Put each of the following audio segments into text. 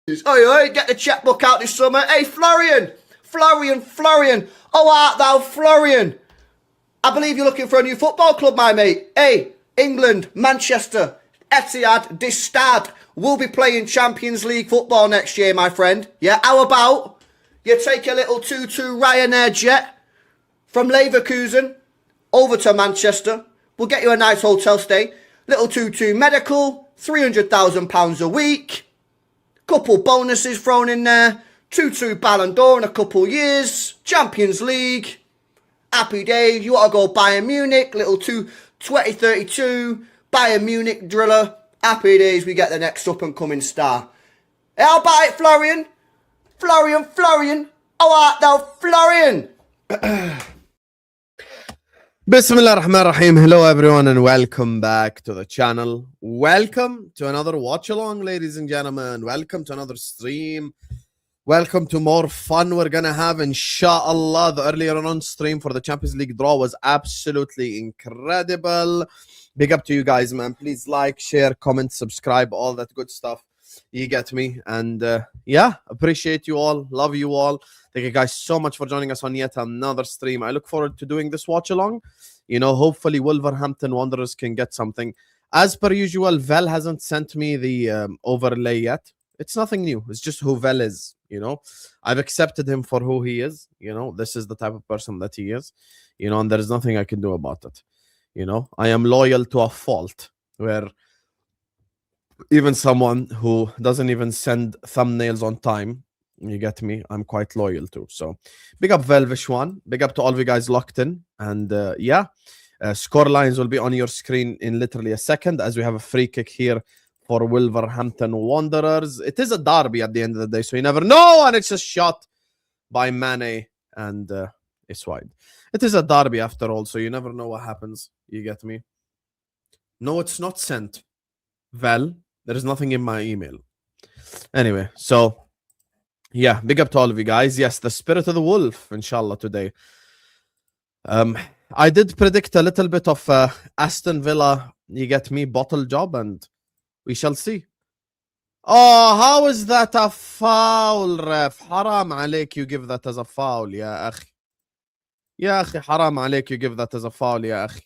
Oi, get the checkbook out this summer. Hey, Florian. Oh, art thou Florian? I believe you're looking for a new football club, my mate. Hey, England, Manchester, Etihad, this stad will be playing Champions League football next year, my friend. Yeah, how about you take a little 2-2 Ryanair jet from Leverkusen over to Manchester. We'll get you a nice hotel stay. Little 2-2 medical, £300,000 a week. Couple bonuses thrown in there. 2-2 Ballon d'Or in a couple years. Champions League. Happy days. You want to go Bayern Munich. Little 2032 Bayern Munich driller. Happy days. We get the next up and coming star. How about it, Florian? Florian. How art thou, Florian? Bismillah ar-Rahman ar-Rahim. Hello everyone and welcome back to the channel. Welcome to another watch along, ladies and gentlemen. Welcome to another stream. Welcome to more fun we're gonna have, inshallah. The earlier on stream for the Champions League draw was absolutely incredible. Big up to you guys, man. Please like, share, comment, subscribe, all that good stuff. You get me? And yeah, appreciate you all. Love you all. Thank you guys so much for joining us on yet another stream. I look forward to doing this watch along. You know, hopefully Wolverhampton Wanderers can get something. As per usual, Vel hasn't sent me the overlay yet. It's nothing new. It's just who Vel is, you know. I've accepted him for who he is. You know, this is the type of person that he is. You know, and there's nothing I can do about it. You know, I am loyal to a fault where even someone who doesn't even send thumbnails on time, you get me, I'm quite loyal to. So big up Velvishwan, big up to all of you guys locked in. And yeah, score lines will be on your screen in literally a second as we have a free kick here for Wolverhampton Wanderers. It is a derby at the end of the day, so you never know. And it's a shot by Mane and it's wide. It is a derby after all, so you never know what happens. You get me? No, it's not sent. Vel, there is nothing in my email. Anyway, so yeah, big up to all of you guys. Yes, the spirit of the wolf, inshallah, today. I did predict a little bit of Aston Villa, you get me, bottle job, and we shall see. Oh, how is that a foul, ref? Haram عليك, you give that as a foul, يا أخي. يا أخي, haram عليك, you give that as a foul, يا أخي.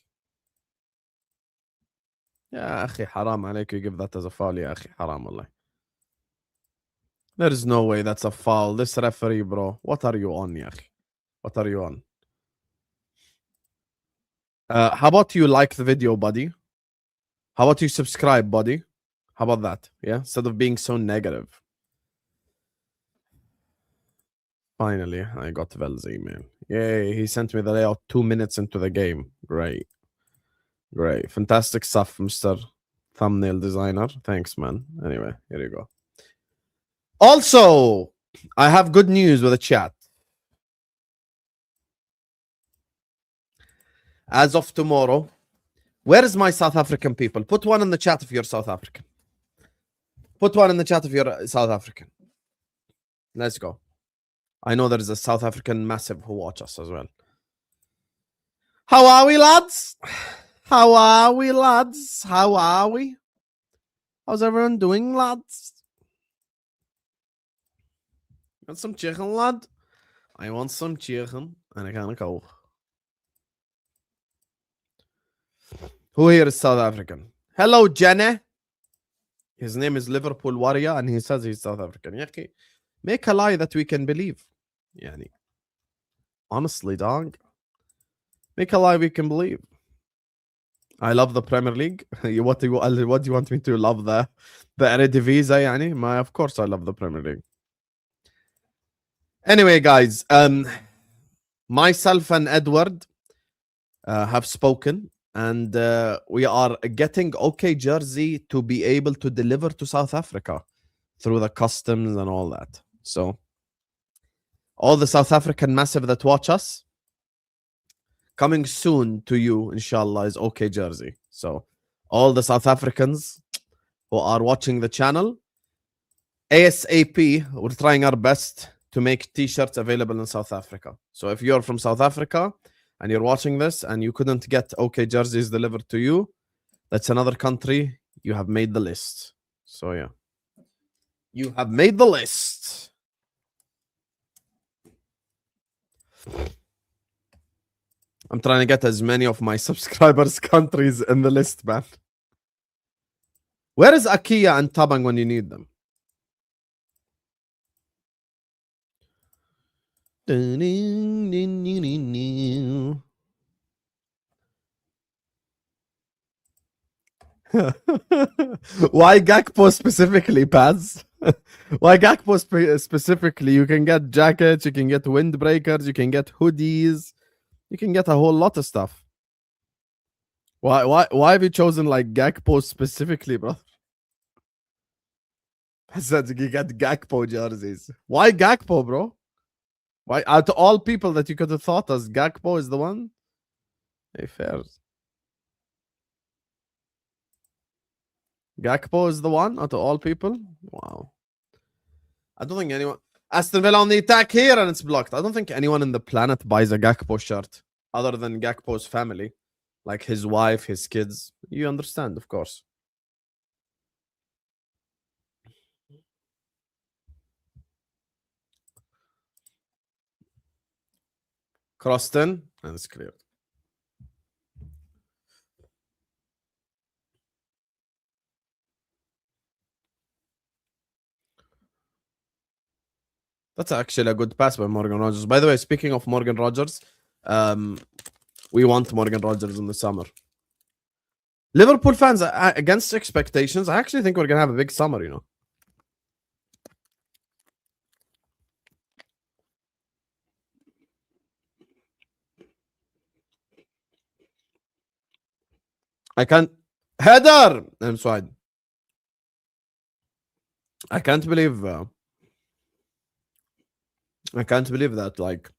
يا أخي, haram عليك, you give that as a foul, يا أخي. Haram, والله. There is no way that's a foul. This referee, bro. What are you on, يا أخي? What are you on? How about you like the video, buddy? How about you subscribe, buddy? How about that? Yeah, instead of being so negative. Finally, I got Vel's email. Yay, he sent me the layout 2 minutes into the game. Great. Great. Fantastic stuff, Mr. Thumbnail Designer. Thanks, man. Anyway, here you go. Also, I have good news with the chat. As of tomorrow, where is my South African people? Put one in the chat if you're South African. Put one in the chat if you're South African. Let's go. I know there is a South African massive who watch us as well. How are we, lads? How are we, lads? How are we? How's everyone doing, lads? Want some chicken, lad? I want some chicken. And I can't go. Who here is South African? Hello, Jenny. His name is Liverpool Warrior and he says he's South African. Yaki, make a lie that we can believe. Yani, honestly, dog. Make a lie we can believe. I love the Premier League. What do you want me to love? The Eredivisie, yani? Of course I love the Premier League. Anyway, guys, myself and Edward have spoken. And we are getting OK Jersey to be able to deliver to South Africa through the customs and all that. So all the South African massive that watch us, coming soon to you, inshallah, is OK Jersey. So all the South Africans who are watching the channel, ASAP, we're trying our best to make t-shirts available in South Africa. So if you're from South Africa, and you're watching this and you couldn't get OK jerseys delivered to you, that's another country you have made the list. So yeah. You have made the list. I'm trying to get as many of my subscribers' countries in the list, man. Where is Akia and Tabang when you need them? Why Gakpo specifically, Paz? Why Gakpo specifically? You can get jackets, you can get windbreakers, you can get hoodies, you can get a whole lot of stuff. Why have you chosen like Gakpo specifically, bro? I said you get Gakpo jerseys. Why Gakpo, bro? Why out of all people that you could have thought as Gakpo is the one? Hey, fair. Gakpo is the one out of all people? Wow. I don't think anyone... Aston Villa on the attack here and it's blocked. I don't think anyone in the planet buys a Gakpo shirt other than Gakpo's family. Like his wife, his kids. You understand, of course. Crossed in and it's cleared. That's actually a good pass by Morgan Rogers. By the way, speaking of Morgan Rogers, we want Morgan Rogers in the summer. Liverpool fans, against expectations, I actually think we're going to have a big summer, you know. I can't... Header! I'm sorry. I can't believe... I can't believe that, like,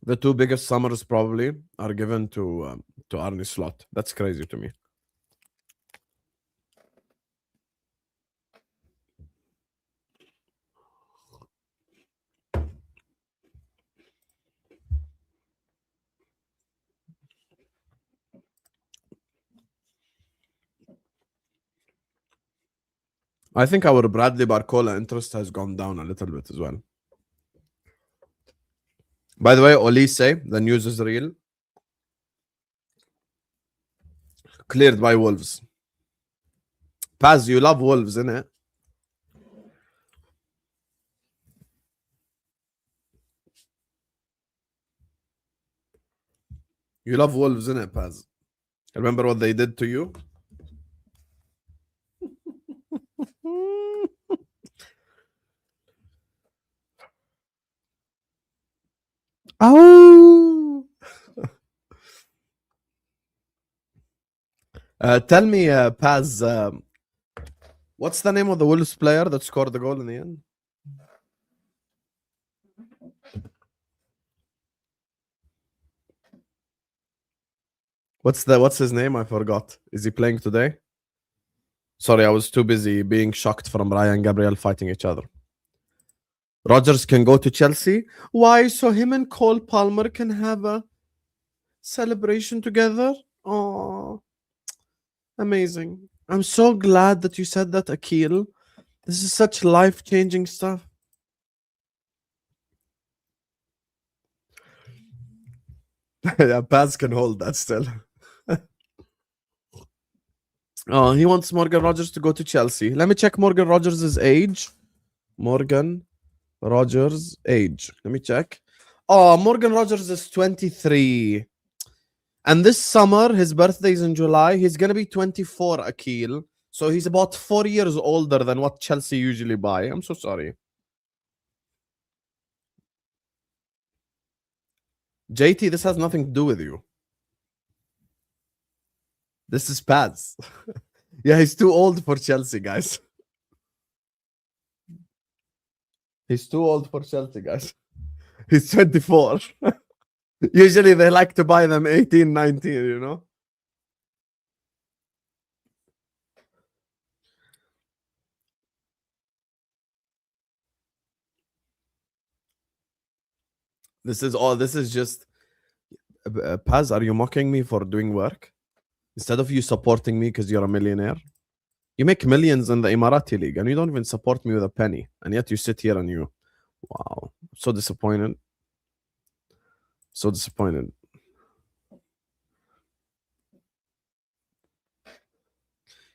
the two biggest summers probably are given to Arne Slot. That's crazy to me. I think our Bradley Barcola interest has gone down a little bit as well. By the way, Olise, the news is real. Cleared by Wolves. Paz, you love Wolves, innit? You love Wolves, innit, Paz? Remember what they did to you? Oh! Tell me, Paz, what's the name of the Wolves player that scored the goal in the end? What's his name? I forgot. Is he playing today? Sorry, I was too busy being shocked from Ryan and Gabriel fighting each other. Rodgers can go to Chelsea. Why? So him and Cole Palmer can have a celebration together? Oh, amazing. I'm so glad that you said that, Akil. This is such life-changing stuff. Yeah, Paz can hold that still. Oh, he wants Morgan Rogers to go to Chelsea. Let me check Morgan Rogers' age. Morgan Rogers' age. Let me check. Oh, Morgan Rogers is 23. And this summer, his birthday is in July. He's going to be 24, Akil. So he's about 4 years older than what Chelsea usually buy. I'm so sorry. JT, this has nothing to do with you. This is Paz. Yeah, he's too old for Chelsea, guys. He's too old for Chelsea, guys. He's 24. Usually they like to buy them 18, 19, you know? This is just... Paz, are you mocking me for doing work? Instead of you supporting me because you're a millionaire? You make millions in the Emirati League and you don't even support me with a penny. And yet you sit here and you... Wow. So disappointed. So disappointed.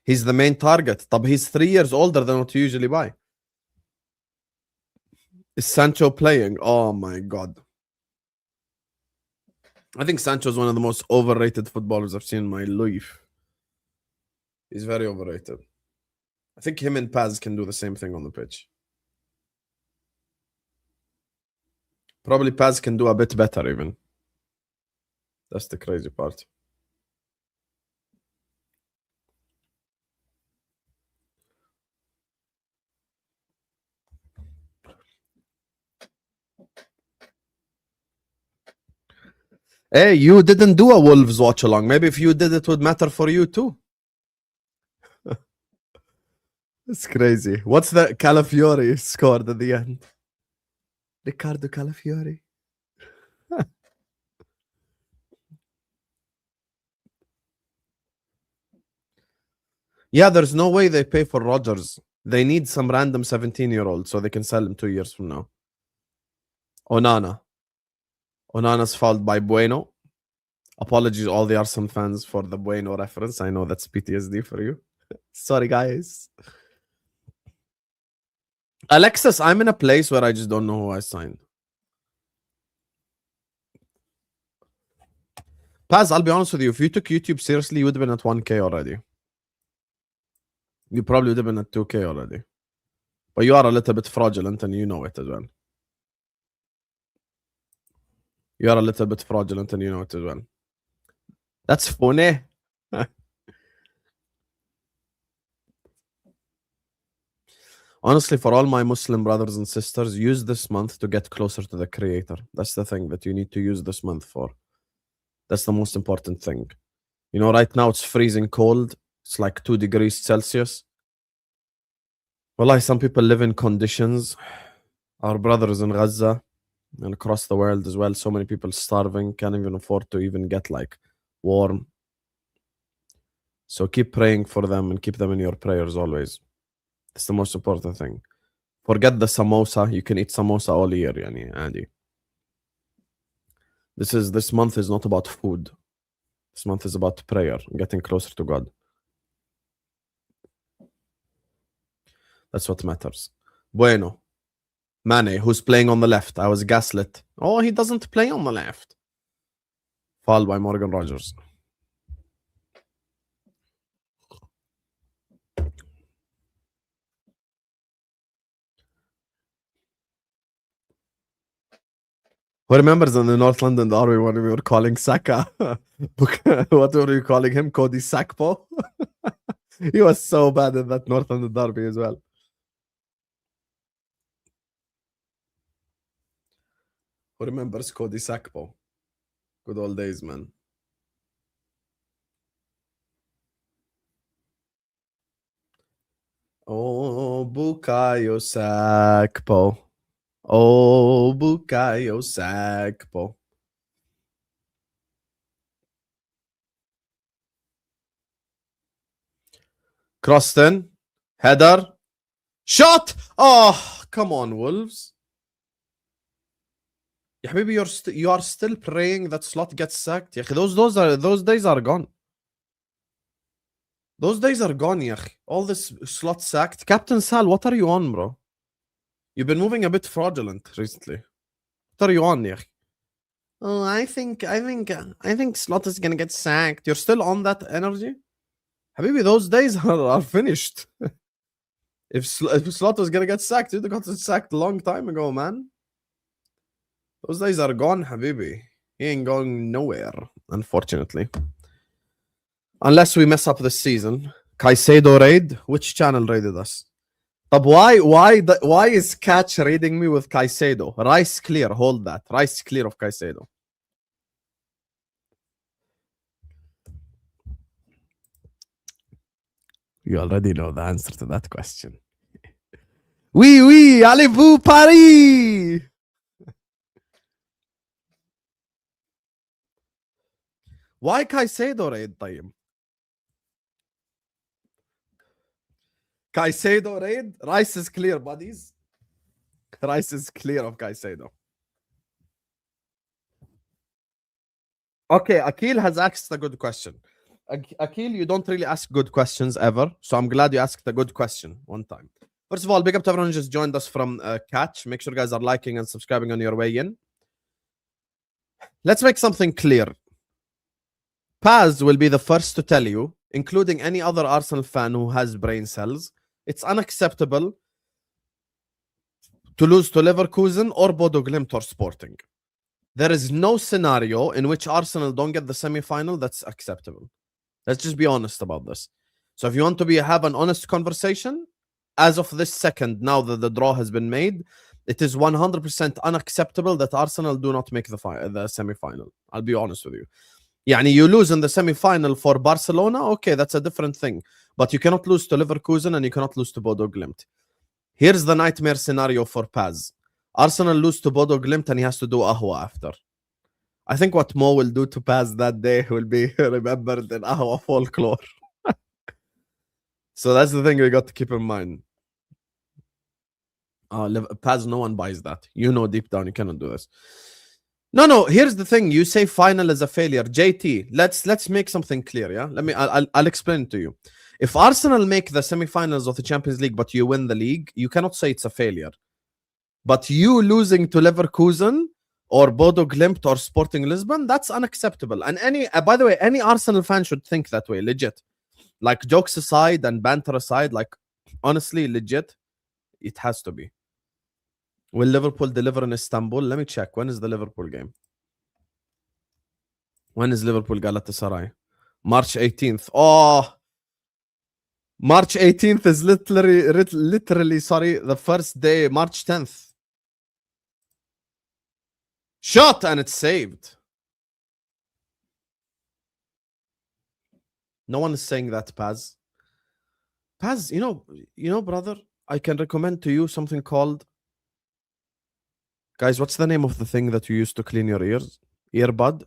He's the main target. But he's 3 years older than what you usually buy. Is Sancho playing? Oh my God. I think Sancho is one of the most overrated footballers I've seen in my life. He's very overrated. I think him and Paz can do the same thing on the pitch. Probably Paz can do a bit better even. That's the crazy part. Hey, you didn't do a Wolves watch along. Maybe if you did, it would matter for you too. It's crazy. What's the Calafiori scored at the end? Riccardo Calafiori. Yeah, there's no way they pay for Rodgers. They need some random 17-year-old so they can sell him 2 years from now. Onana's fouled by Bueno. Apologies all the Arsenal fans for the Bueno reference. I know that's PTSD for you. Sorry, guys. Alexis, I'm in a place where I just don't know who I signed. Paz, I'll be honest with you. If you took YouTube seriously, you would have been at 1K already. You probably would have been at 2K already. But you are a little bit fraudulent and you know it as well. You are a little bit fraudulent and you know it as well. That's funny. Honestly, for all my Muslim brothers and sisters, use this month to get closer to the Creator. That's the thing that you need to use this month for. That's the most important thing. You know, right now it's freezing cold. It's like 2 degrees Celsius. Wallahi, some people live in conditions. Our brothers in Gaza and across the world as well. So many people starving, can't even afford to even get like warm. So keep praying for them and keep them in your prayers always. That's the most important thing. Forget the samosa. You can eat samosa all year, yani, Andy. This month is not about food. This month is about prayer, getting closer to God. That's what matters. Bueno. Mane, who's playing on the left. I was gaslit. Oh, he doesn't play on the left. Fouled by Morgan Rogers. Who remembers in the North London derby when we were calling Saka? What were you calling him? Cody Sakpo? He was so bad in that North London derby as well. Who remembers Cody Sakpo? Good old days, man. Oh, Bukayo Sakpo. Oh, Bukayo Sakpo. Croston. Header. Shot! Oh, come on, Wolves. يا حبيبي, you are still praying that Slot gets sacked. يا أخي, those days are gone. Those days are gone, يا أخي. All this Slot sacked. Captain Sal, what are you on, bro? You've been moving a bit fraudulent recently. What are you on, يا أخي? Oh, I think Slot is gonna get sacked. You're still on that energy? حبيبي, those days are finished. If Slot was gonna get sacked, you'd have got sacked a long time ago, man. Those days are gone, Habibi. He ain't going nowhere, unfortunately. Unless we mess up this season. Caicedo raid? Which channel raided us? But why is Catch raiding me with Caicedo? Rice clear, hold that. Rice clear of Caicedo. You already know the answer to that question. Oui, allez-vous Paris? Why Caicedo raid طيب? Caicedo raid. Rice is clear, buddies. Rice is clear of Caicedo. Okay, Akil has asked a good question. Akil, you don't really ask good questions ever, so I'm glad you asked a good question one time. First of all, big up to everyone who just joined us from Catch. Make sure you guys are liking and subscribing on your way in. Let's make something clear. Paz will be the first to tell you, including any other Arsenal fan who has brain cells, it's unacceptable to lose to Leverkusen or Bodo Glimt or Sporting. There is no scenario in which Arsenal don't get the semi-final that's acceptable. Let's just be honest about this. So if you want to have an honest conversation, as of this second, now that the draw has been made, it is 100% unacceptable that Arsenal do not make the semi-final. I'll be honest with you. Yani you lose in the semi-final for Barcelona, okay, that's a different thing. But you cannot lose to Leverkusen and you cannot lose to Bodo Glimt. Here's the nightmare scenario for Paz. Arsenal lose to Bodo Glimt and he has to do Ahwa after. I think what Mo will do to Paz that day will be remembered in Ahwa folklore. So that's the thing we got to keep in mind. Paz, no one buys that. You know deep down you cannot do this. No, here's the thing. You say final is a failure. JT, let's make something clear, yeah? I'll explain it to you. If Arsenal make the semi-finals of the Champions League but you win the league, you cannot say it's a failure. But you losing to Leverkusen or Bodo Glimt or Sporting Lisbon, that's unacceptable. And by the way, any Arsenal fan should think that way, legit. Like jokes aside and banter aside, like honestly, legit, it has to be. Will Liverpool deliver in Istanbul? Let me check. When is the Liverpool game? When is Liverpool Galatasaray? March 18th. Oh, March 18th is literally, sorry, the first day, March 10th. Shot and it's saved. No one is saying that, Paz. Paz, you know, brother, I can recommend to you something called, guys, what's the name of the thing that you use to clean your ears? Earbud?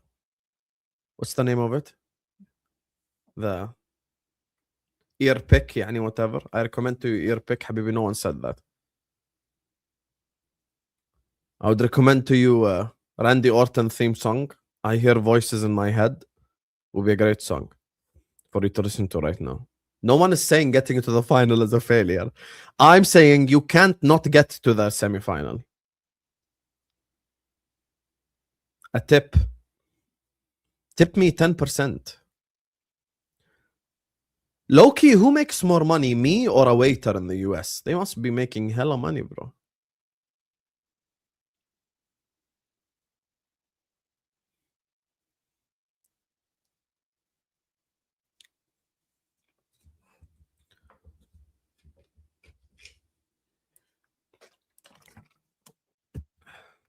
What's the name of it? The ear pick, يعني whatever. I recommend to you ear pick. Habibi, no one said that. I would recommend to you Randy Orton theme song. I hear voices in my head. Will be a great song for you to listen to right now. No one is saying getting to the final is a failure. I'm saying you can't not get to the semi-final. A tip. Tip me 10%. Low-key, who makes more money, me or a waiter in the US? They must be making hella money, bro.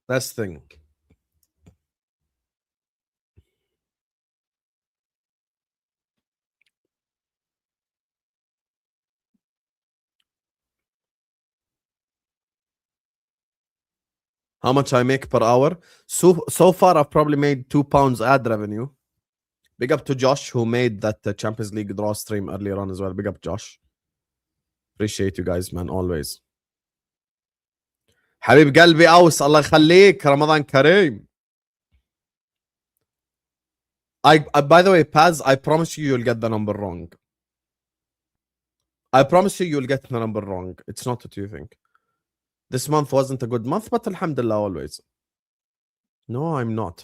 That's the thing. How much I make per hour? So far, I've probably made £2 ad revenue. Big up to Josh, who made that Champions League draw stream earlier on as well. Big up, Josh. Appreciate you guys, man, always. حبيب قلبي أوس الله يخليك رمضان كريم. By the way, Paz, I promise you'll get the number wrong. I promise you'll get the number wrong. It's not what you think. This month wasn't a good month, but alhamdulillah always. No, I'm not.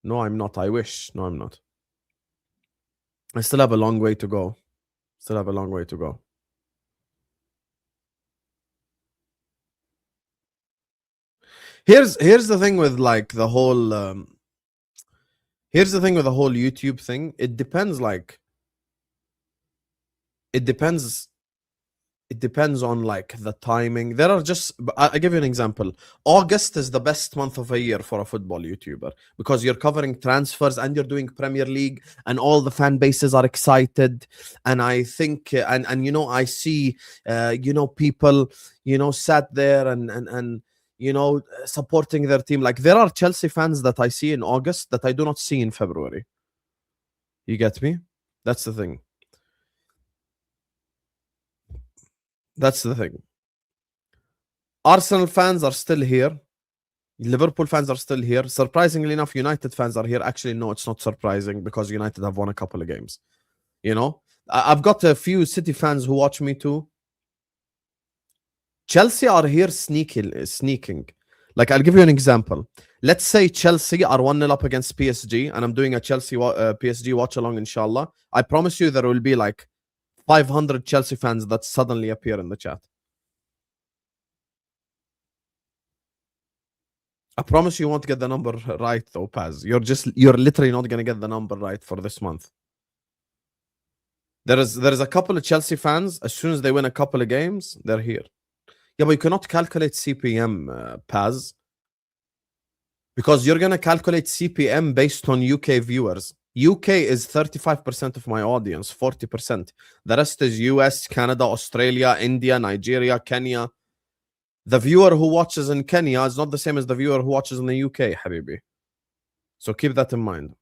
No, I'm not. I wish. No, I'm not. I still have a long way to go. Still have a long way to go. Here's the thing with like the whole here's the thing with the whole YouTube thing. It depends on like the timing. There are just, I'll give you an example. August is the best month of a year for a football YouTuber because you're covering transfers and you're doing Premier League and all the fan bases are excited. And I think, and you know, I see, you know, people, you know, sat there and you know, supporting their team. Like there are Chelsea fans that I see in August that I do not see in February. You get me? That's the thing. That's the thing. Arsenal fans are still here. Liverpool fans are still here. Surprisingly enough, United fans are here. Actually, no, it's not surprising because United have won a couple of games. You know, I've got a few City fans who watch me too. Chelsea are here sneaking. Like, I'll give you an example. Let's say Chelsea are 1-0 up against PSG, and I'm doing a Chelsea PSG watch along, inshallah. I promise you there will be like 500 Chelsea fans that suddenly appear in the chat. I promise you won't get the number right though, Paz. You're literally not gonna get the number right for this month. There is a couple of Chelsea fans, as soon as they win a couple of games, they're here. Yeah, but you cannot calculate CPM, Paz. Because you're gonna calculate CPM based on UK viewers. UK is 35% of my audience, 40%. The rest is US, Canada, Australia, India, Nigeria, Kenya. The viewer who watches in Kenya is not the same as the viewer who watches in the UK, Habibi. So keep that in mind.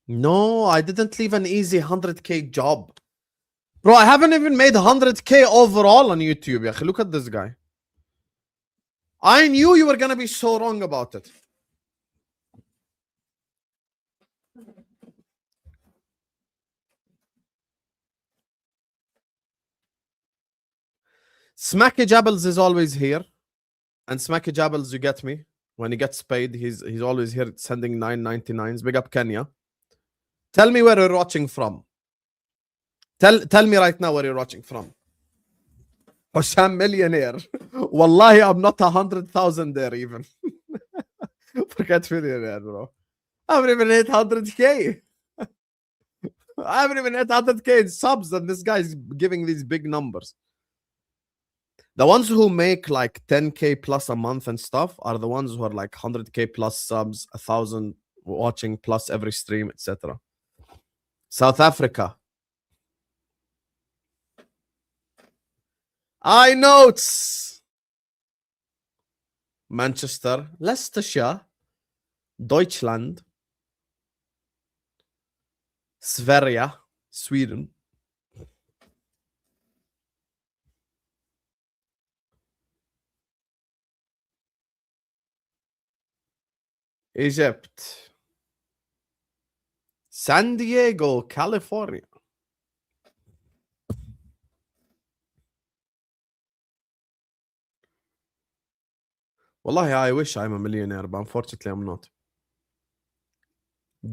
No, I didn't leave an easy 100k job. Bro, I haven't even made 100k overall on YouTube. Yakhi. Look at this guy. I knew you were going to be so wrong about it. Smacky Jabbles is always here. And Smacky Jabbles, you get me? When he gets paid, he's always here sending 9.99s. Big up Kenya. Tell me where you're watching from. Tell me right now where you're watching from. Husam millionaire. Wallahi, I'm not 100,000 there even. Forget millionaire, bro. I haven't even hit 100k. I haven't even hit 100k in subs, and this guy's giving these big numbers. The ones who make like 10k plus a month and stuff are the ones who are like 100k plus subs, 1,000 watching plus every stream, etc. South Africa. I notes. Manchester, Leicestershire, Deutschland, Sverige, Sweden. Egypt, San Diego, California. Wallahi, I wish I'm a millionaire, but unfortunately I'm not.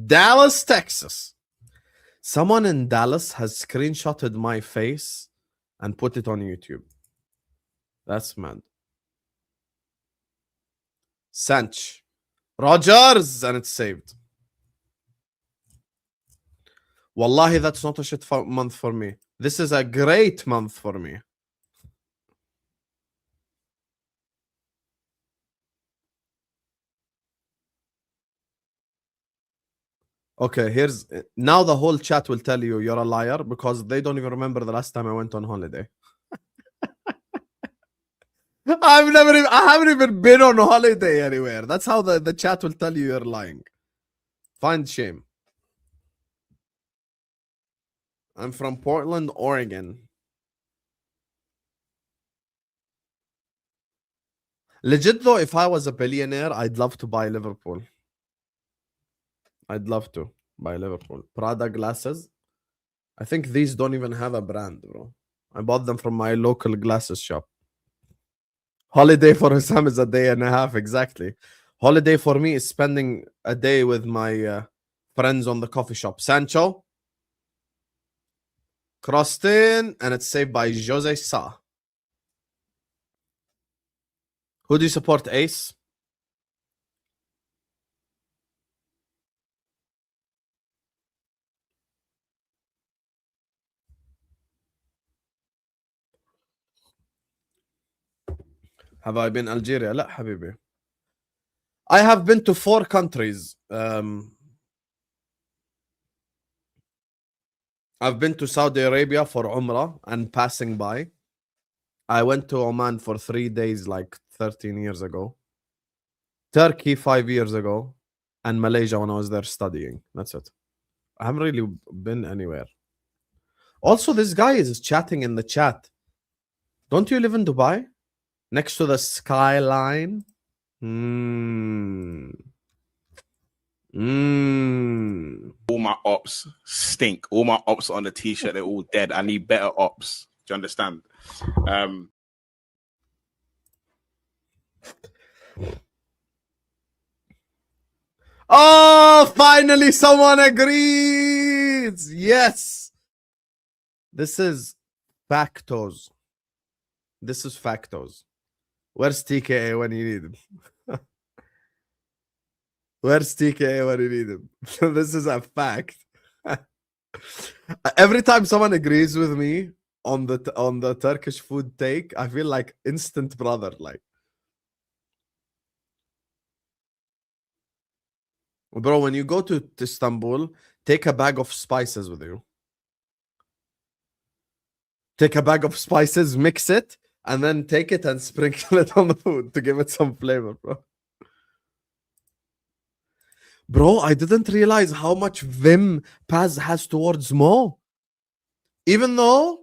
Dallas, Texas. Someone in Dallas has screenshotted my face and put it on YouTube. That's mad. Sanch. Rogers, and it's saved. Wallahi, that's not a shit month for me. This is a great month for me. Okay, here's now the whole chat will tell you you're a liar because they don't even remember the last time I went on holiday. I haven't even been on holiday anywhere. That's how the chat will tell you you're lying. Find shame. I'm from Portland, Oregon. Legit though, if I was a billionaire, I'd love to buy Liverpool. I'd love to buy Liverpool. Prada glasses. I think these don't even have a brand, bro. I bought them from my local glasses shop. Holiday for Husam is a day and a half, exactly. Holiday for me is spending a day with my friends on the coffee shop. Sancho. Crossed in, and it's saved by Jose Sa. Who do you support, Ace? Have I been Algeria? لا حبيبي. I have been to 4 countries. I've been to Saudi Arabia for Umrah and passing by. I went to Oman for 3 days like 13 years ago. Turkey 5 years ago. And Malaysia when I was there studying. That's it. I haven't really been anywhere. Also, this guy is chatting in the chat. Don't you live in Dubai? Next to the skyline? Mm. All my ops stink. All my ops on the t-shirt, they're all dead. I need better ops. Do you understand? Oh, finally someone agrees. Yes. This is Factos. This is Factos. Where's TKA when you need him? Where's TKA when you need him? This is a fact. Every time someone agrees with me on the Turkish food take, I feel like instant brother. Like, bro, when you go to Istanbul, take a bag of spices with you. Take a bag of spices, mix it, and then take it and sprinkle it on the food to give it some flavor, bro. Bro, I didn't realize how much vim Paz has towards Mo. Even though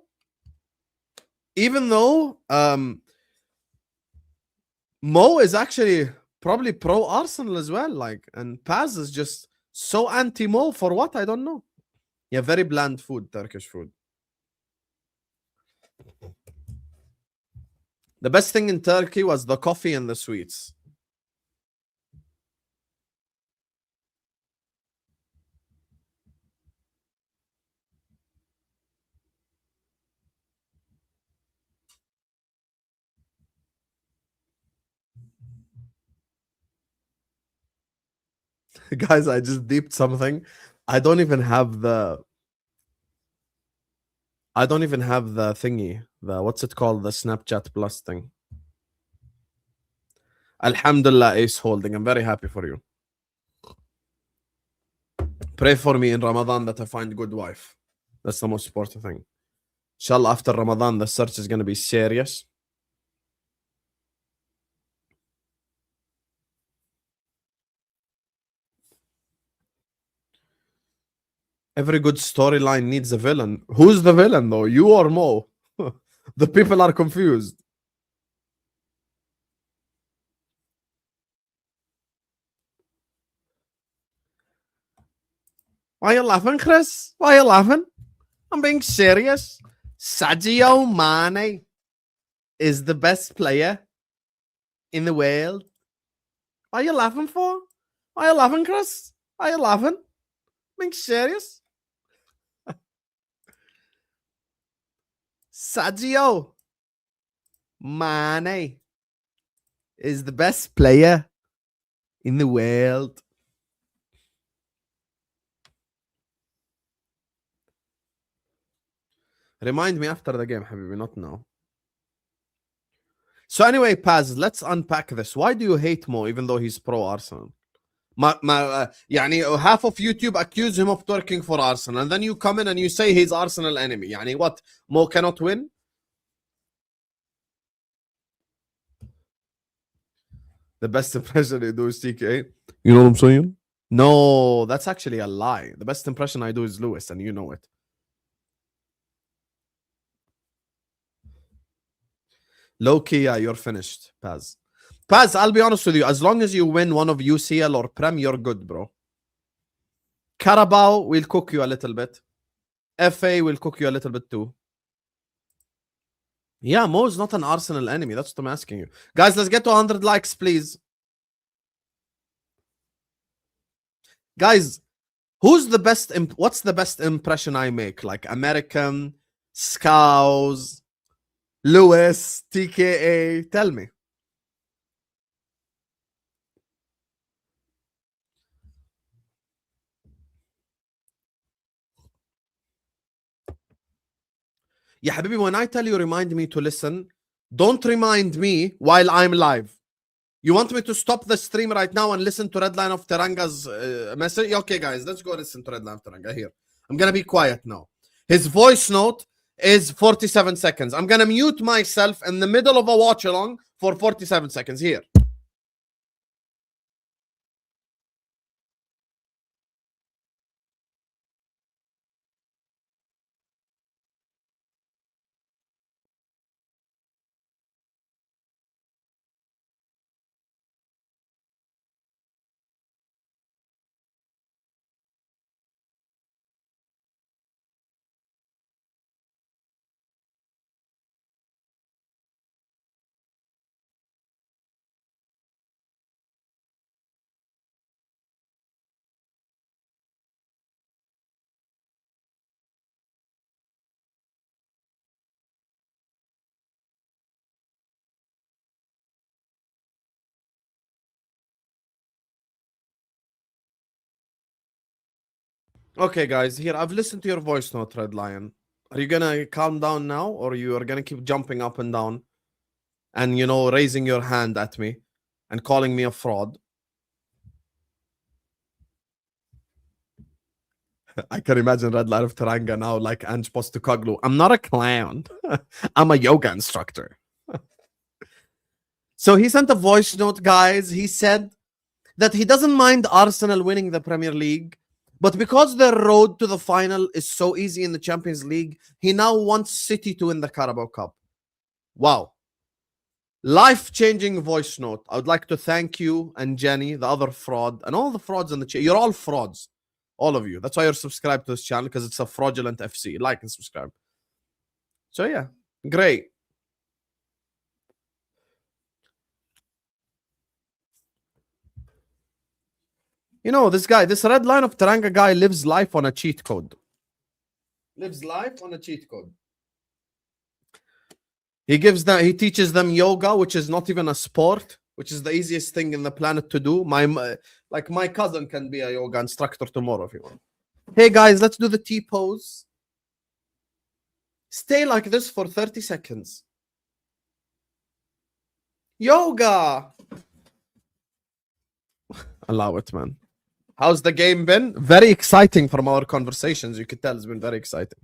Mo is actually probably pro Arsenal as well, like, and Paz is just so anti Mo for what? I don't know. Yeah, very bland food, Turkish food. The best thing in Turkey was the coffee and the sweets. Guys, I just deeped something. I don't even have the thingy. The what's it called? The Snapchat Plus thing. Alhamdulillah, Ace holding. I'm very happy for you. Pray for me in Ramadan that I find good wife. That's the most important thing. Inshallah, after Ramadan, the search is going to be serious. Every good storyline needs a villain. Who's the villain, though? You or Mo? The people are confused. Why are you laughing, Chris? Why are you laughing? I'm being serious. Sadio Mane is the best player in the world. What are you laughing for? Why are you laughing, Chris? Why are you laughing? Being serious? Sadio Mane is the best player in the world. Remind me after the game, Habibi, not now. So anyway, Paz, let's unpack this. Why do you hate Mo even though he's pro Arsenal? يعني half of YouTube accuse him of twerking for Arsenal, and then you come in and you say he's Arsenal enemy. يعني what? Mo cannot win? The best impression I do is TK. You know what I'm saying? No, that's actually a lie. The best impression I do is Lewis, and you know it. Low key, yeah, you're finished, Paz. Paz, I'll be honest with you. As long as you win one of UCL or Prem, you're good, bro. Carabao will cook you a little bit. FA will cook you a little bit too. Yeah, Mo's not an Arsenal enemy. That's what I'm asking you. Guys, let's get to 100 likes, please. Guys, who's the best? What's the best impression I make? Like American, Scouse, Lewis, TKA. Tell me. Yeah, Habibi, when I tell you remind me to listen, don't remind me while I'm live. You want me to stop the stream right now and listen to Redline of Teranga's message? Okay, guys, let's go listen to Redline of Teranga here. I'm going to be quiet now. His voice note is 47 seconds. I'm going to mute myself in the middle of a watch along for 47 seconds here. Okay, guys, here I've listened to your voice note, Red Lion. Are you gonna calm down now, or you are gonna keep jumping up and down and raising your hand at me and calling me a fraud? I can imagine Red Lion of Taranga now, like Ange Postecoglou. I'm not a clown. I'm a yoga instructor. So he sent a voice note, guys. He said that he doesn't mind Arsenal winning the Premier League, but because their road to the final is so easy in the Champions League, he now wants City to win the Carabao Cup. Wow. Life-changing voice note. I would like to thank you and Jenny, the other fraud, and all the frauds in the chat. You're all frauds. All of you. That's why you're subscribed to this channel, because it's a fraudulent FC. Like and subscribe. So yeah, great. This guy, this Red Line of Taranga guy lives life on a cheat code. Lives life on a cheat code. He teaches them yoga, which is not even a sport, which is the easiest thing in the planet to do. My cousin can be a yoga instructor tomorrow if you want. Hey guys, let's do the T pose. Stay like this for 30 seconds. Yoga. Allow it, man. How's the game been? Very exciting from our conversations. You could tell it's been very exciting.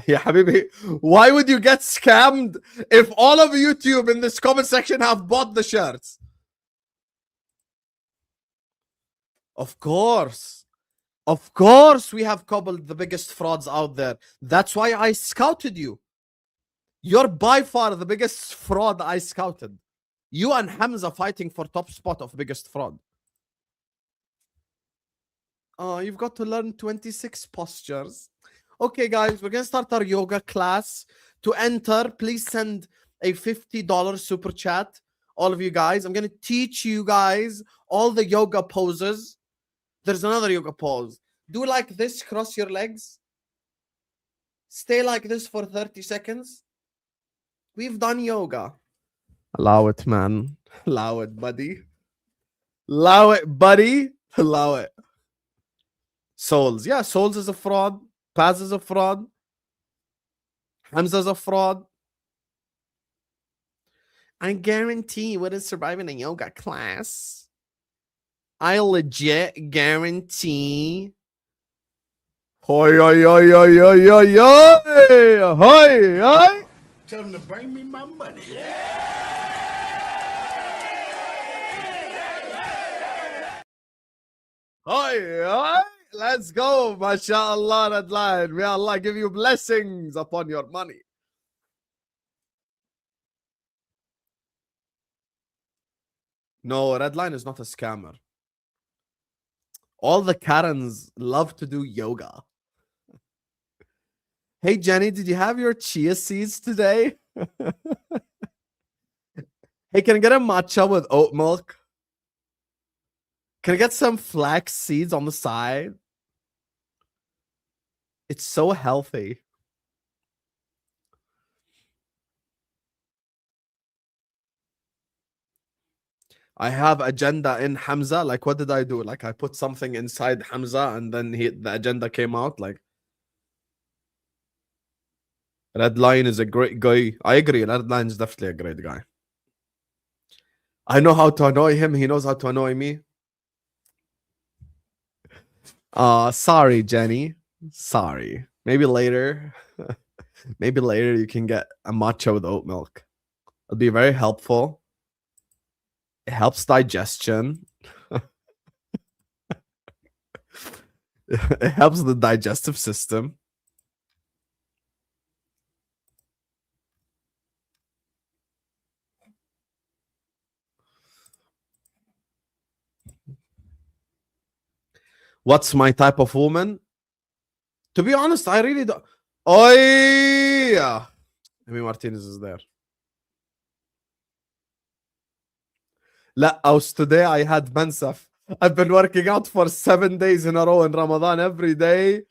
Yeah, Habibi, why would you get scammed if all of YouTube in this comment section have bought the shirts? Of course. Of course we have cobbled the biggest frauds out there. That's why I scouted you. You're by far the biggest fraud I scouted. You and Hamza fighting for top spot of biggest fraud. Oh, you've got to learn 26 postures. Okay, guys, we're going to start our yoga class. To enter, please send a $50 super chat. All of you guys. I'm going to teach you guys all the yoga poses. There's another yoga pose. Do like this, cross your legs. Stay like this for 30 seconds. We've done yoga. Allow it, man. Allow it, buddy. Allow it, buddy. Allow it. Souls. Yeah, Souls is a fraud. Paz is a fraud. Hamza is a fraud. I guarantee you wouldn't survive in a yoga class. I legit guarantee. Hoi, hoi, hoi, hoi, hoi, hoi, hoi, hoi, hoi. Tell them to bring me my money. Hoi, hoi. Let's go. MashaAllah, Red Lion. May Allah give you blessings upon your money. No, Red Lion is not a scammer. All the Karens love to do yoga. Hey, Jenny, did you have your chia seeds today? Hey, can I get a matcha with oat milk? Can I get some flax seeds on the side? It's so healthy. I have agenda in Hamza. Like, what did I do? Like, I put something inside Hamza and then the agenda came out. Like, Red Lion is a great guy. I agree. Red Lion is definitely a great guy. I know how to annoy him. He knows how to annoy me. Sorry, Jenny. Sorry. Maybe later. Maybe later you can get a matcha with oat milk. It'll be very helpful. It helps digestion. It helps the digestive system. What's my type of woman? To be honest, I really don't. Oh, yeah. Amy Martinez is there. La, today I had Mansaf. I've been working out for 7 days in a row in Ramadan every day.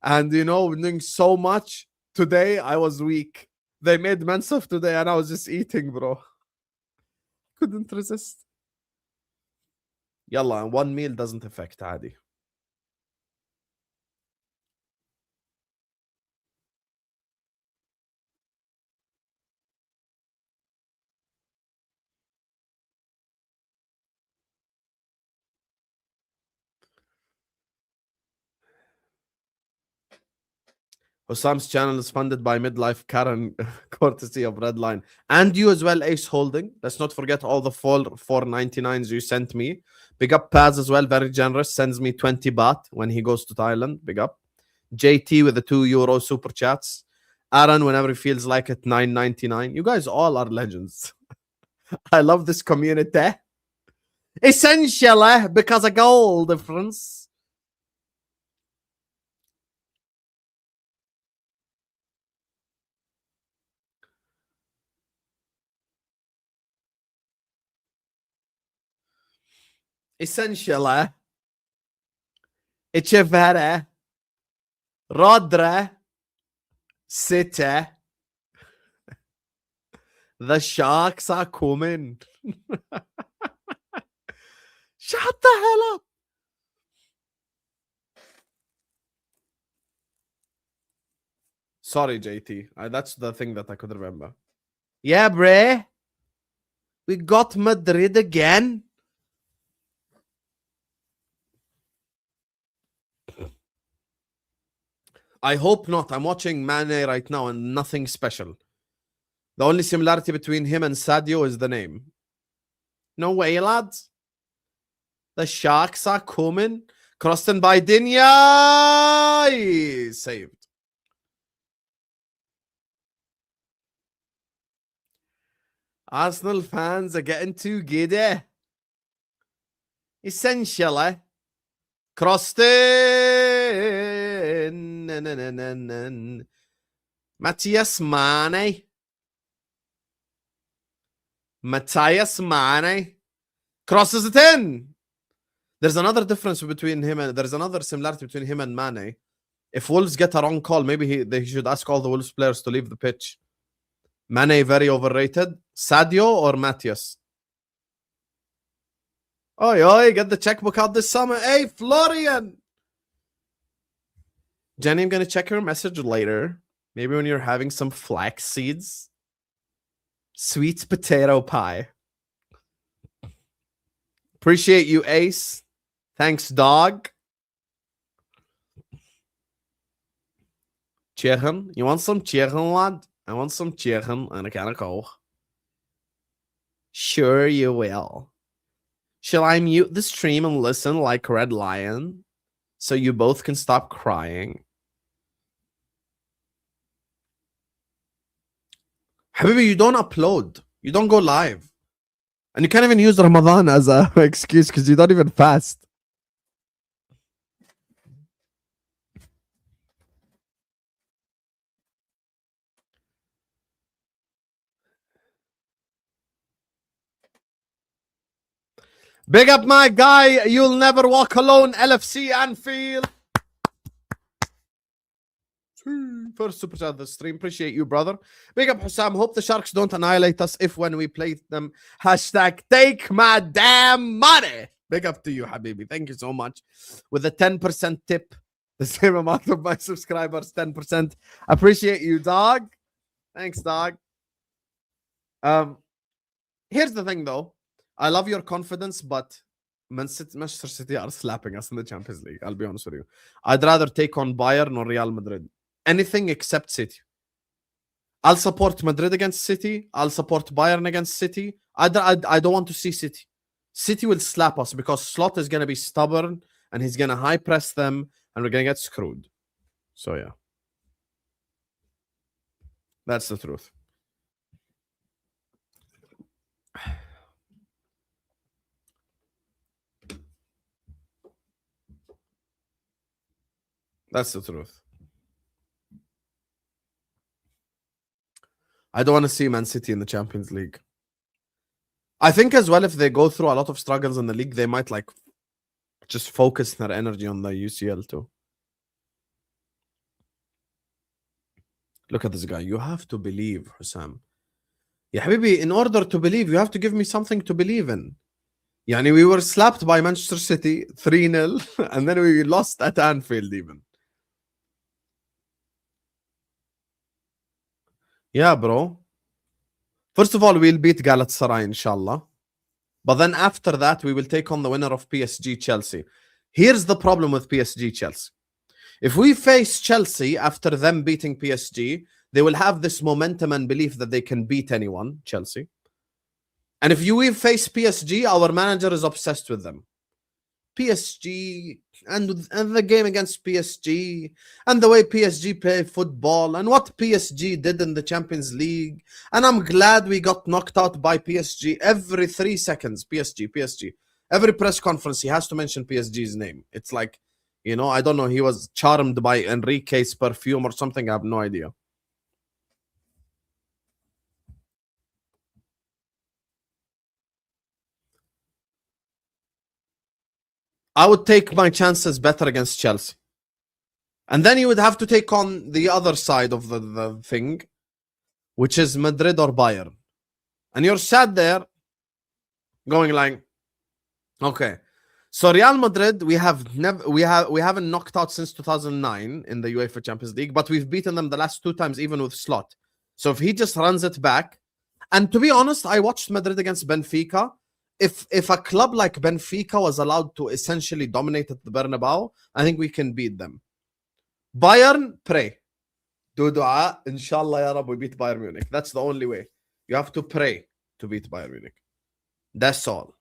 And, doing so much. Today, I was weak. They made Mansaf today and I was just eating, bro. Couldn't resist. يلا, and one meal doesn't affect عادي. Husam's channel is funded by Midlife Karen, courtesy of Redline. And you as well, Ace Holding. Let's not forget all the full 499s you sent me. Big up Paz as well, very generous. Sends me 20 baht when he goes to Thailand. Big up. JT with the €2 super chats. Aaron, whenever he feels like it, 9.99. You guys all are legends. I love this community. Essentially, because of goal difference. Essentially, Echevere, Rodre, City. The Sharks are coming. Shut the hell up. Sorry, JT. That's the thing that I could remember. Yeah, bruh. We got Madrid again. I hope not. I'm watching Mane right now and nothing special. The only similarity between him and Sadio is the name. No way, lads. The Sharks are coming. Crossed in by Dinya. Saved. Arsenal fans are getting too giddy. Essentially. Crossed in. Matthias Mane. Matthias Mane. Crosses it in. There's another difference between him and there's another similarity between him and Mane. If Wolves get a wrong call, maybe they should ask all the Wolves players to leave the pitch. Mane very overrated. Sadio or Matthias? Oi, get the checkbook out this summer. Hey, Florian. Jenny, I'm going to check your message later. Maybe when you're having some flax seeds. Sweet potato pie. Appreciate you, Ace. Thanks, dog. Chicken. You want some chicken, lad? I want some chicken and a can of Coke. Sure you will. Shall I mute the stream and listen like Red Lion so you both can stop crying? Habibi, you don't upload. You don't go live. And you can't even use Ramadan as an excuse because you don't even fast. Big up my guy. You'll never walk alone. LFC Anfield. First super chat of the stream. Appreciate you, brother. Big up Husam. Hope the Sharks don't annihilate us if when we play them. Hashtag take my damn money. Big up to you, Habibi. Thank you so much. With a 10% tip. The same amount of my subscribers. 10%. Appreciate you, dog. Thanks, dog. Here's the thing, though. I love your confidence, but Manchester City are slapping us in the Champions League. I'll be honest with you. I'd rather take on Bayern or Real Madrid. Anything except City. I'll support Madrid against City. I'll support Bayern against City. I don't want to see City. City will slap us because Slot is going to be stubborn and he's going to high press them and we're going to get screwed. So, yeah. That's the truth. That's the truth. I don't want to see Man City in the Champions League. I think as well, if they go through a lot of struggles in the league, they might like just focus their energy on the UCL too. Look at this guy. You have to believe, Husam. Yeah, Habibi, in order to believe, you have to give me something to believe in. Yani we were slapped by Manchester City 3-0 and then we lost at Anfield even. Yeah, bro. First of all, we'll beat Galatasaray, inshallah. But then after that, we will take on the winner of PSG Chelsea. Here's the problem with PSG Chelsea. If we face Chelsea after them beating PSG, they will have this momentum and belief that they can beat anyone, Chelsea. And if we face PSG, our manager is obsessed with them. PSG and the game against PSG and the way PSG play football and what PSG did in the Champions League. And I'm glad we got knocked out by PSG every 3 seconds. PSG. Every press conference, he has to mention PSG's name. It's like, you know, I don't know. He was charmed by Enrique's perfume or something. I have no idea. I would take my chances better against Chelsea. And then you would have to take on the other side of the thing, which is Madrid or Bayern. And you're sat there going like, okay. So Real Madrid, we haven't knocked out since 2009 in the UEFA Champions League, but we've beaten them the last 2 times, even with Slot. So if he just runs it back, and to be honest, I watched Madrid against Benfica. If a club like Benfica was allowed to essentially dominate at the Bernabeu, I think we can beat them. Bayern, pray. Do dua, inshallah ya Rab, we beat Bayern Munich. That's the only way. You have to pray to beat Bayern Munich. That's all.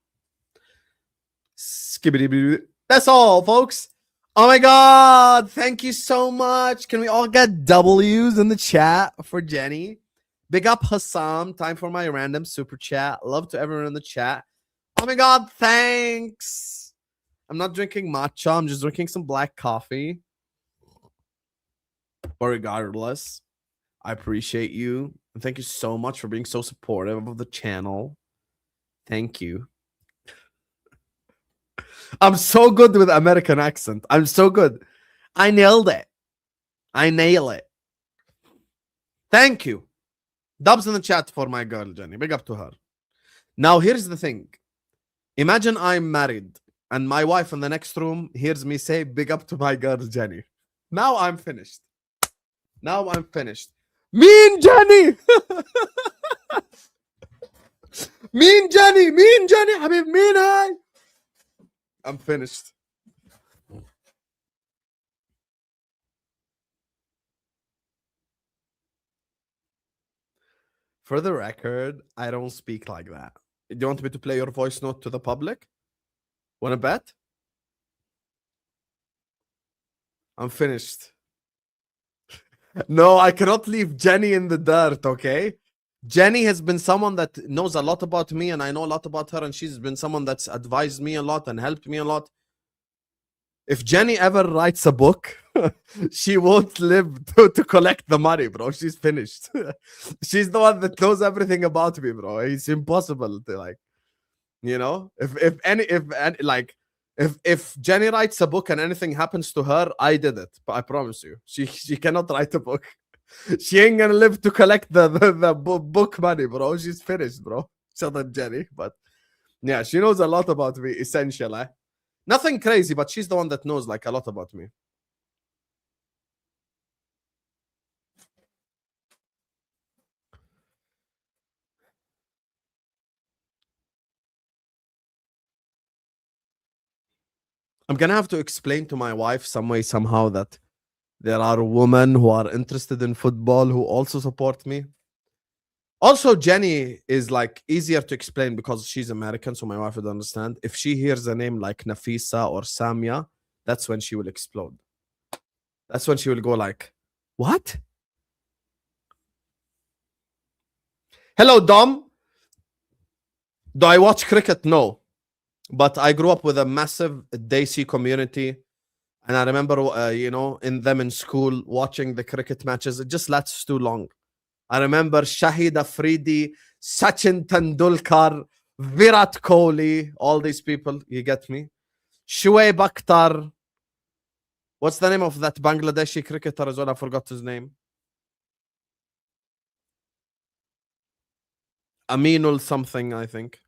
That's all, folks. Oh my God. Thank you so much. Can we all get W's in the chat for Jenny? Big up Husam. Time for my random super chat. Love to everyone in the chat. Oh my God. Thanks. I'm not drinking matcha. I'm just drinking some black coffee. But regardless, I appreciate you. And thank you so much for being so supportive of the channel. Thank you. I'm so good with American accent. I'm so good. I nailed it. I nail it. Thank you. Dubs in the chat for my girl, Jenny. Big up to her. Now, here's the thing. Imagine I'm married and my wife in the next room hears me say, big up to my girl, Jenny. Now I'm finished. Now I'm finished. Mean Jenny! Mean Jenny! Habib, mean hi! I'm finished. For the record, I don't speak like that. Do you want me to play your voice note to the public? Want to bet? I'm finished. No, I cannot leave Jenny in the dirt, okay? Jenny has been someone that knows a lot about me and I know a lot about her, and she's been someone that's advised me a lot and helped me a lot. If Jenny ever writes a book, she won't live to collect the money, bro. She's finished. She's the one that knows everything about me, bro. It's impossible to, like, you know, if Jenny writes a book and anything happens to her, I did it. But I promise you, she cannot write a book. She ain't gonna live to collect the book money, bro. She's finished, bro. So than Jenny, but yeah, she knows a lot about me, essentially. Nothing crazy, but she's the one that knows like a lot about me. I'm gonna have to explain to my wife some way, somehow, that there are women who are interested in football who also support me. Also, Jenny is like easier to explain because she's American, so my wife would understand. If she hears a name like Nafisa or Samia, that's when she will explode. That's when she will go like, what? Hello, Dom. Do I watch cricket? No. But I grew up with a massive Desi community. And I remember, you know, in school, watching the cricket matches. It just lasts too long. I remember Shahid Afridi, Sachin Tendulkar, Virat Kohli, all these people. You get me? Shoaib Akhtar. What's the name of that Bangladeshi cricketer as well? I forgot his name. Aminul something, I think.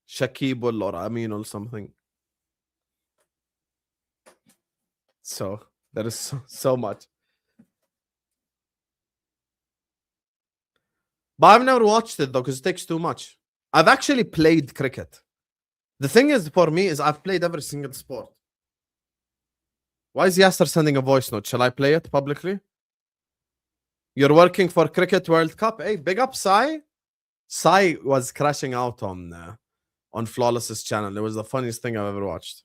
Shakibul or Amin or something. So there is so much. But I've never watched it though, because it takes too much. I've actually played cricket. The thing is, for me, is I've played every single sport. Why is Yasser sending a voice note? Shall I play it publicly? You're working for Cricket World Cup. Hey, big up Sai. Sai was crashing out on Flawless's channel. It was the funniest thing I've ever watched.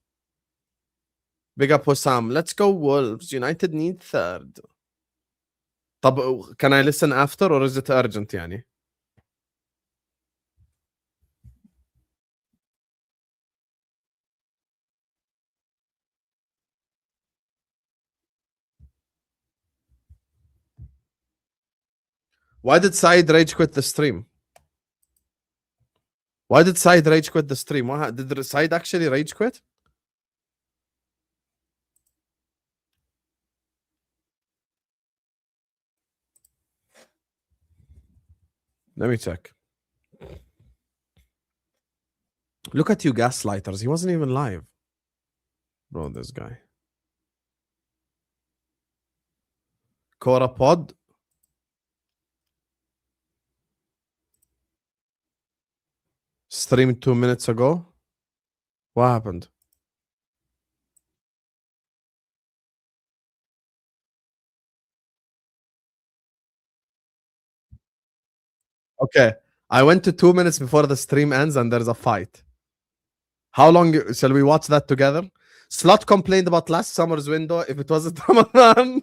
Big up Husam. Let's go Wolves. United need third. طب, can I listen after or is it urgent يعني? Why did Said rage quit the stream? Why did Said rage quit the stream? Did Said actually rage quit? Let me check. Look at you gaslighters. He wasn't even live. Bro, this guy. Cora Pod. Streamed 2 minutes ago. What happened? Okay. I went to 2 minutes before the stream ends and there's a fight. How long shall we watch that together? Slot complained about last summer's window. If it wasn't Ramadan,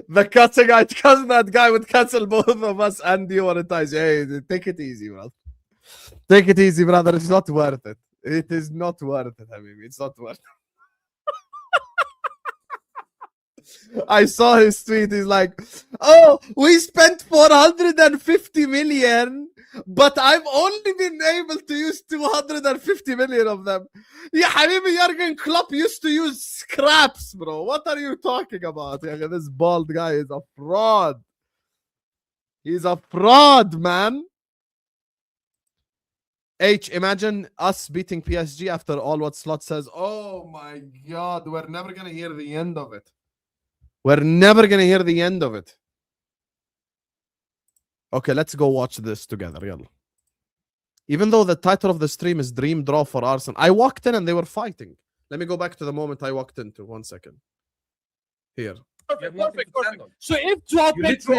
the cutting cousin that guy would cancel both of us and demonetize. Hey, take it easy, bro. Take it easy, brother. It's not worth it. It is not worth it, Habibi. It's not worth it. I saw his tweet. He's like, oh, we spent 450 million, but I've only been able to use 250 million of them. Yeah, Habibi, Jurgen Klopp used to use scraps, bro. What are you talking about? This bald guy is a fraud. He's a fraud, man. H, imagine us beating PSG after all what Slot says. Oh my God, we're never going to hear the end of it. We're never going to hear the end of it. Okay, let's go watch this together. Yalla. Even though the title of the stream is Dream Draw for Arsenal, I walked in and they were fighting. Let me go back to the moment I walked into. 1 second. Here. Perfect. So if Joao Pedro,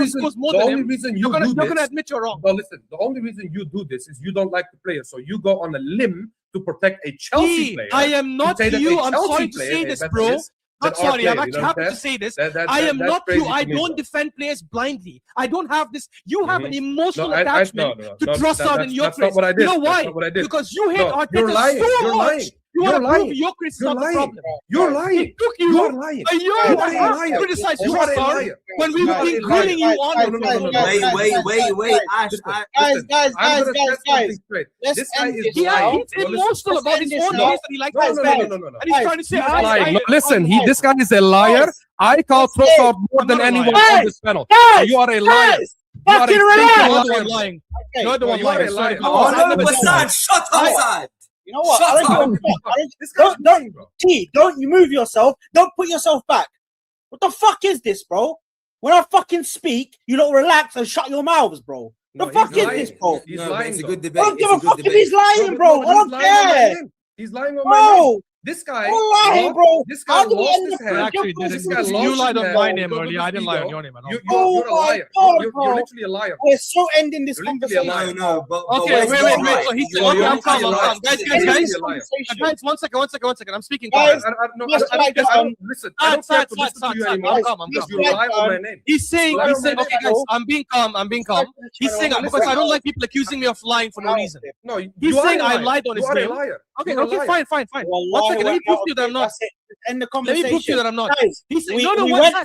scores more than him, you're gonna admit you're wrong. But listen, the only reason you do this is you don't like the player, so you go on a limb to protect a Chelsea player. I am not you. I'm sorry to say this, bro. Not sorry, I'm actually happy to say this. I am not you. I don't defend players blindly. I don't have this. You have an emotional attachment to Trossard and Gyökeres. You know why? Because you hate Arteta so much. You want to prove Gyökeres is not the problem. You're lying. It took you a year and a half to criticize Trossard when we were grilling you on it. Wait. Guys. This guy is he's emotional about his own case that he likes his fans. And he's trying to say, listen, this guy is a liar. I call Trossard more than anyone on this panel. You are a liar. Fucking relax. You're lying. You're the one lying. Shut up, you know what? Don't you move yourself. Don't put yourself back. What the fuck is this, bro? When I fucking speak, you don't relax and shut your mouths, bro. The fuck is this, bro? He's lying. It's a good debate. I don't give a fuck if he's lying, bro. I don't care. He's lying on my name. This guy, bro. This guy lost his head. Actually, you lied on my name earlier. I didn't lie on your name at all. You're a liar. You're literally a liar. We're so ending this conversation. No, but okay, wait. So he's okay, I'm calm. Guys, one second. I'm speaking. Listen, I don't care to listen to you anymore. You lie on my name. He's saying, okay, guys, I'm being calm. He's saying, because I don't like people accusing me of lying for no reason. No, he's saying I lied on his name. You are a liar. Okay, fine. One second, let me prove to you that I'm not. End the conversation. Let me prove to you that I'm not. Guys, he's saying, we went to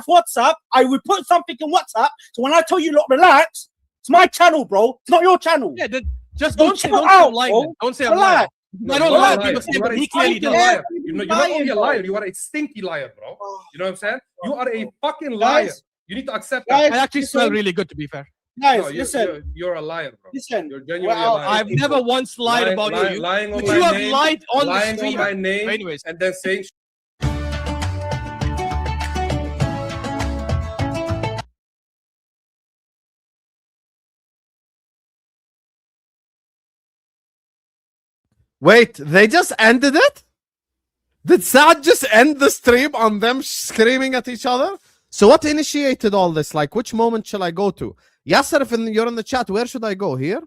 WhatsApp. I would put something in WhatsApp. So when I tell you, look, relax. It's my channel, bro. It's not your channel. Yeah, just don't say I'm lying. Don't say I'm lying. I don't lie. People say, but he clearly does. You're not only a liar. You are a stinky liar, bro. You know what I'm saying? You are a fucking liar. You need to accept that. I actually smell really good, to be fair. Guys, No, listen. you're a liar, bro. Listen. You're genuinely a liar. I've never once lied about you. Lying on But my you have name, lied on the lying stream. on my name, Anyways. and then saying Wait, they just ended it? Did Saad just end the stream on them screaming at each other? So what initiated all this? Like, which moment shall I go to? Yasser, if you're in the chat, where should I go? Here?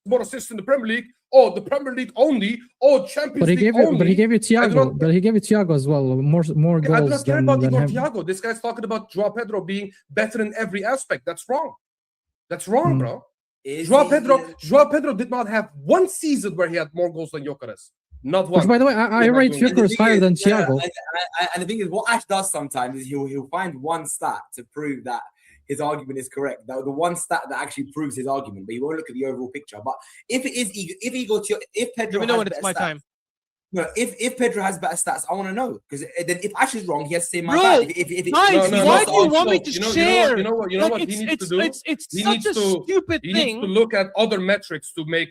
more assists in the Premier League. Oh, the Premier League only. Oh, Champions League only. But he gave you Thiago. But he gave you Thiago as well. More goals. I do not care about than Igor him. Thiago. This guy's talking about Joao Pedro being better in every aspect. That's wrong. That's wrong, bro. Joao Pedro did not have one season where he had more goals than Gyökeres. Not one. Which, by the way, I rate Gyökeres higher than Thiago. And the thing is, what Ash does sometimes is he'll find one stat to prove that his argument is correct. The one stat that actually proves his argument, but he won't look at the overall picture. But if Pedro, Let me know when it's my time. No, if Pedro has better stats, I want to know, because then if Ash is wrong, he has to say my Bro, bad. guys, why do you want me to share? You know what he needs to do? It's such a stupid He thing. needs to look at other metrics to make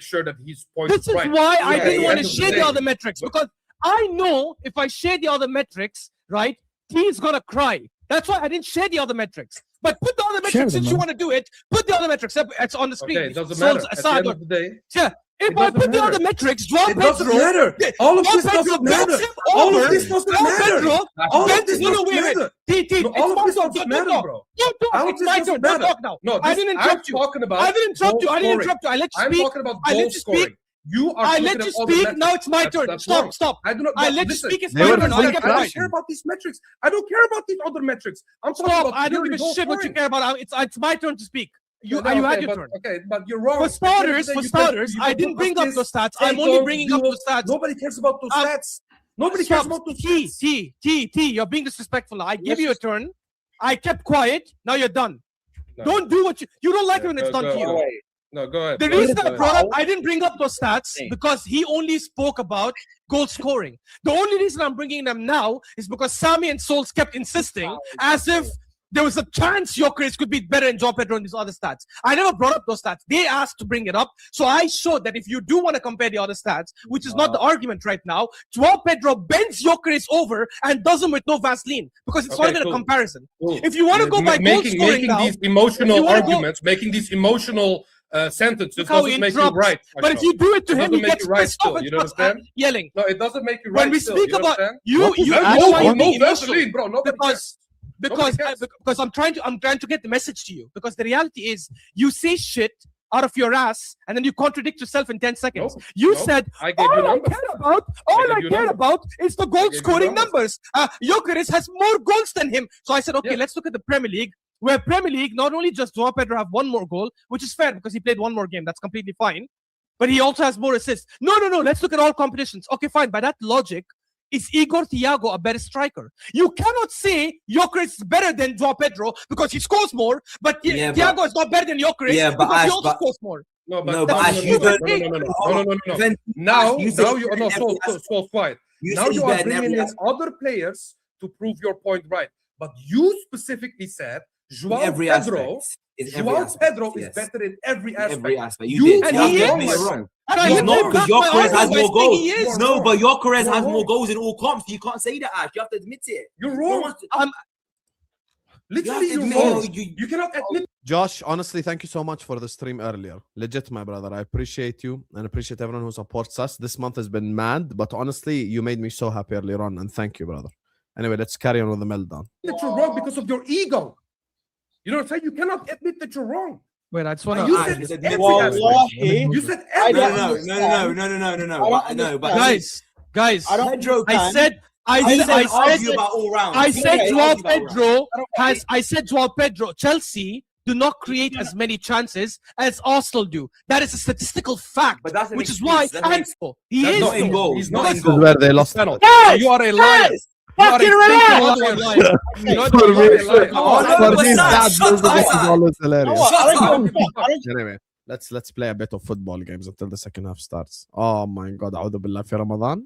sure that he's pointing This is right. why I didn't want to that's share the the thing. other metrics, because I know if I share the other metrics, right, he's gonna cry. That's why I didn't share the other metrics. But put the other metrics since you want to do it. Put the other metrics. It's on the screen. Okay, it doesn't matter. At the end of the day, Yeah. If I put the other metrics, Joao it doesn't Pedro, matter. All of this doesn't matter. All of this doesn't matter. All of this doesn't matter. All of this doesn't matter, bro. It's my turn. Don't talk now. No, I didn't interrupt you. I didn't interrupt you. I didn't interrupt you. I let you speak. I'm talking about I goal let you speak. scoring. You are. I let you speak. Now it's my turn. Stop. I do not. I let you listen, speak. It's They my were turn. I fully get I don't right. care about these metrics. I don't care about these other metrics. I'm talking Stop. about I don't purely give a goal shit what you scoring. care about. It's my turn to speak. You Okay, had your but- turn. Okay, but you're wrong. For starters, I didn't bring up those stats. I'm only bringing up those stats. Nobody cares about those stats. Nobody cares about those stats. T. You're being disrespectful now. I give you a turn. I kept quiet. Now you're done. No. Don't do what you don't like it when it's done to you. No, go ahead. The Go reason ahead. I brought up, I didn't bring up those stats because he only spoke about goal scoring. The only reason I'm bringing them now is because Sami and Souls kept insisting as if there was a chance Gyökeres could be better than Joao Pedro in these other stats. I never brought up those stats. They asked to bring it up. So I showed that if you do want to compare the other stats, which is not the argument right now, Joao Pedro bends Gyökeres over and does them with no Vaseline because it's not even a comparison. Cool. If you want to go by goal scoring making now, these emotional arguments, making these emotional sentences how he doesn't make you interrupts. right. But if you do it to him, he make gets you right pissed off still. and You starts understand? yelling. No, it doesn't make you right. When we still. speak You about understand? you I know why you're no being emotional. Vaseline, bro. Nobody cares. Because cares. because I'm trying to get the message to you. Because the reality is, you say shit out of your ass and then you contradict yourself in 10 seconds. Nope. You Nope. said I gave you all I numbers. care about, is the goal scoring numbers. Gyökeres has more goals than him. So I said, okay, let's look at the Premier League. Where Premier League, not only just Joao Pedro have one more goal, which is fair because he played one more game. That's completely fine. But he also has more assists. No. Let's look at all competitions. Okay, fine. By that logic, is Igor Thiago a better striker? You cannot say Gyökeres is better than Joao Pedro because he scores more, but Thiago is not better than Gyökeres because he also scores more. No, No, but Ash, you don't- no. Now you quiet. Now you are bringing in aspect. other players to prove your point right. But you specifically said Joao Every Pedro. aspect. Is every Joao aspect, Pedro is yes. better in every aspect. Every aspect. You did. and You he have to admit is. you're wrong. And I He's didn't not, back because my Gyökeres has argument by more saying goals. he is. No, but Gyökeres has More more goals in all comps. You can't say that, Ash. You have to admit it. You're wrong. Literally, You have to you're admit wrong. You cannot admit. Josh, honestly, thank you so much for the stream earlier. Legit, my brother. I appreciate you and appreciate everyone who supports us. This month has been mad, but honestly, you made me so happy earlier on, and thank you, brother. Anyway, let's carry on with the meltdown. That you're wrong because of your ego. You know what I'm saying? You cannot admit that you're wrong. Wait, I just want You to. said Ash, every Wallahi. You said I every don't No. But Guys, Pedro I can. said argue about all rounds. I You said can Joao argue about all rounds. Pedro I said Joao Pedro, Chelsea do not create as many chances as Arsenal do. That is a statistical fact, But that's an which is excuse. why That's an excuse. he That's is Not in though. goals. He's Not not in This is goals. where they lost. penalty. Guys! You are a liar. Fucking You relax! are a Other stinking line. liar. Not For the me, other line. for me, that Shut this is up. always hilarious. I Anyway, let's play a bit of football games until the second half starts. Oh my god, أعوذ بالله في رمضان.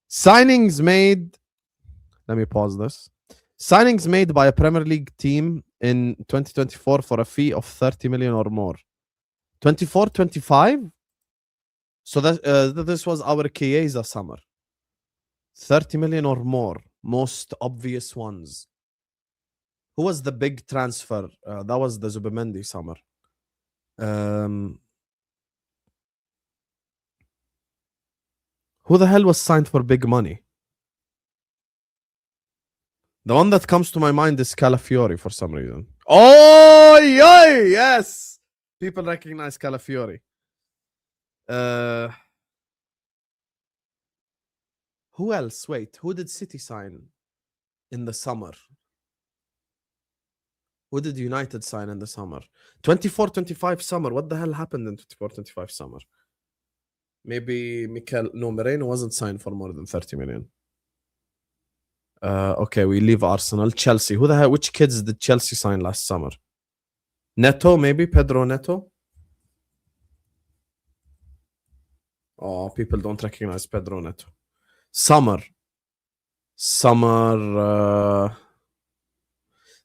Signings made. Let me pause this. Signings made by a Premier League team in 2024 for a fee of 30 million or more. 24-25. So that this was our Chiesa summer. 30 million or more. Most obvious ones. Who was the big transfer? That was the Zubimendi summer. Who the hell was signed for big money? The one that comes to my mind is Calafiori for some reason. Oh, yeah, yes. People recognize Calafiori. Who else? Wait, who did City sign in the summer? Who did United sign in the summer? 24-25 summer. What the hell happened in 24-25 summer? Maybe Moreno wasn't signed for more than 30 million. Okay, we leave Arsenal. Chelsea. Who the hell? Which kids did Chelsea sign last summer? Neto, maybe Pedro Neto. Oh, people don't recognize Pedro Neto. Summer.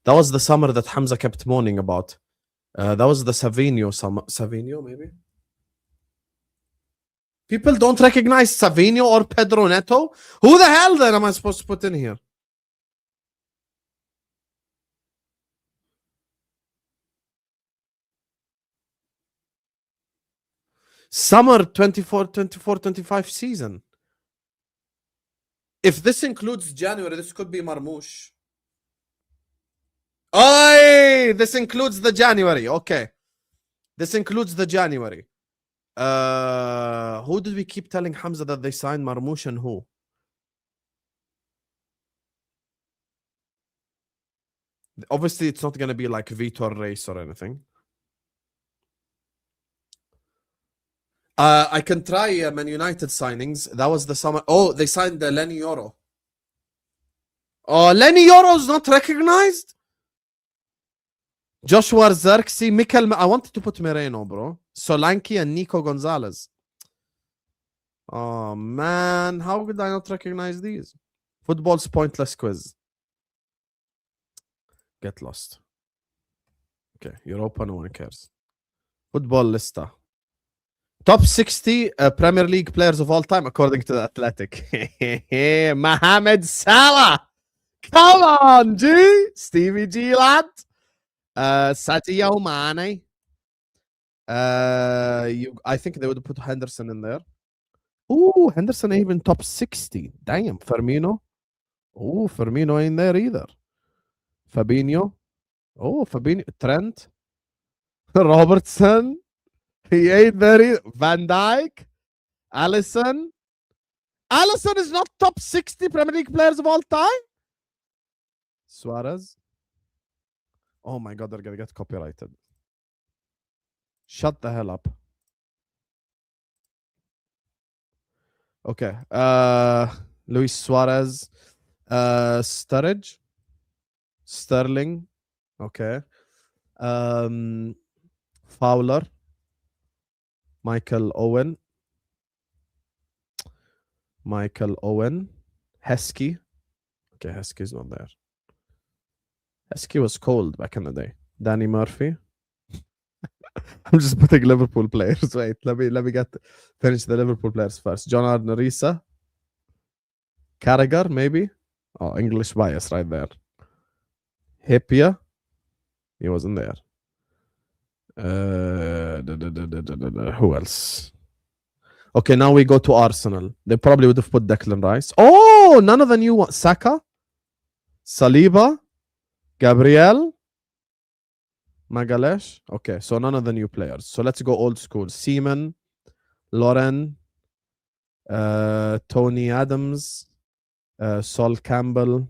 That was the summer that Hamza kept moaning about. That was the Savinho summer. Savinho, maybe? People don't recognize Savinho or Pedro Neto? Who the hell then am I supposed to put in here? Summer 24-25 season. If this includes January, this could be Marmoush. Oh, this includes the January. Okay. This includes the January. Who did we keep telling Hamza that they signed Marmoush and who? Obviously, it's not going to be like Vitor Reis or anything. I can try Man United signings. That was the summer. Oh, they signed the Lenny Yoro. Oh, Lenny Yoro's not recognized? Joshua Zirkzee, Mikel. I wanted to put Moreno, bro. Solanke and Nico Gonzalez. Oh, man. How could I not recognize these? Football's pointless quiz. Get lost. Okay, Europa, no one cares. Football lista. Top 60 Premier League players of all time, according to the Athletic. Mohamed Salah. Come on, G. Stevie G, lad. Sadio Mane. I think they would put Henderson in there. Ooh, Henderson even top 60. Damn, Firmino. Oh, Firmino ain't there either. Fabinho. Oh, Fabinho. Trent. Robertson. He ain't there either. Van Dijk. Alisson. Alisson is not top 60 Premier League players of all time. Suarez. Oh my God, they're going to get copyrighted. Shut the hell up. Okay. Luis Suarez. Sturridge. Sterling. Okay. Fowler. Michael Owen. Heskey. Okay, Heskey's not there. Heskey was cold back in the day. Danny Murphy. I'm just putting Liverpool players. Wait, let me finish the Liverpool players first. John Arnorisa. Carragher, maybe. Oh, English bias right there. Hipia. He wasn't there. Who else? Okay, now we go to Arsenal. They probably would have put Declan Rice. Oh, none of the new ones. Saka, Saliba, Gabriel, Magalhaes. Okay, so none of the new players. So let's go old school. Seaman, Lauren, Tony Adams, Sol Campbell,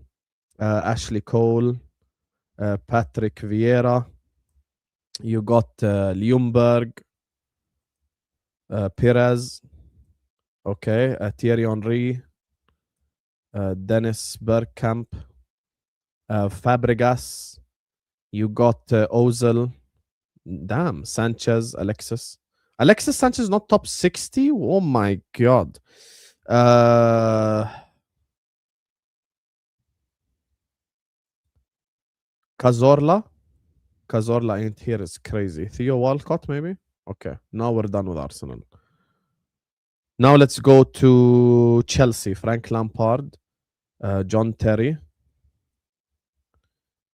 Ashley Cole, Patrick Vieira. You got Ljungberg, Perez, okay, Thierry Henry, Dennis Bergkamp, Fabregas. You got Ozil. Damn, Sanchez, Alexis Sanchez not top 60. Oh my God. Cazorla ain't here. Is crazy. Theo Walcott, maybe? Okay, now we're done with Arsenal. Now let's go to Chelsea. Frank Lampard, John Terry,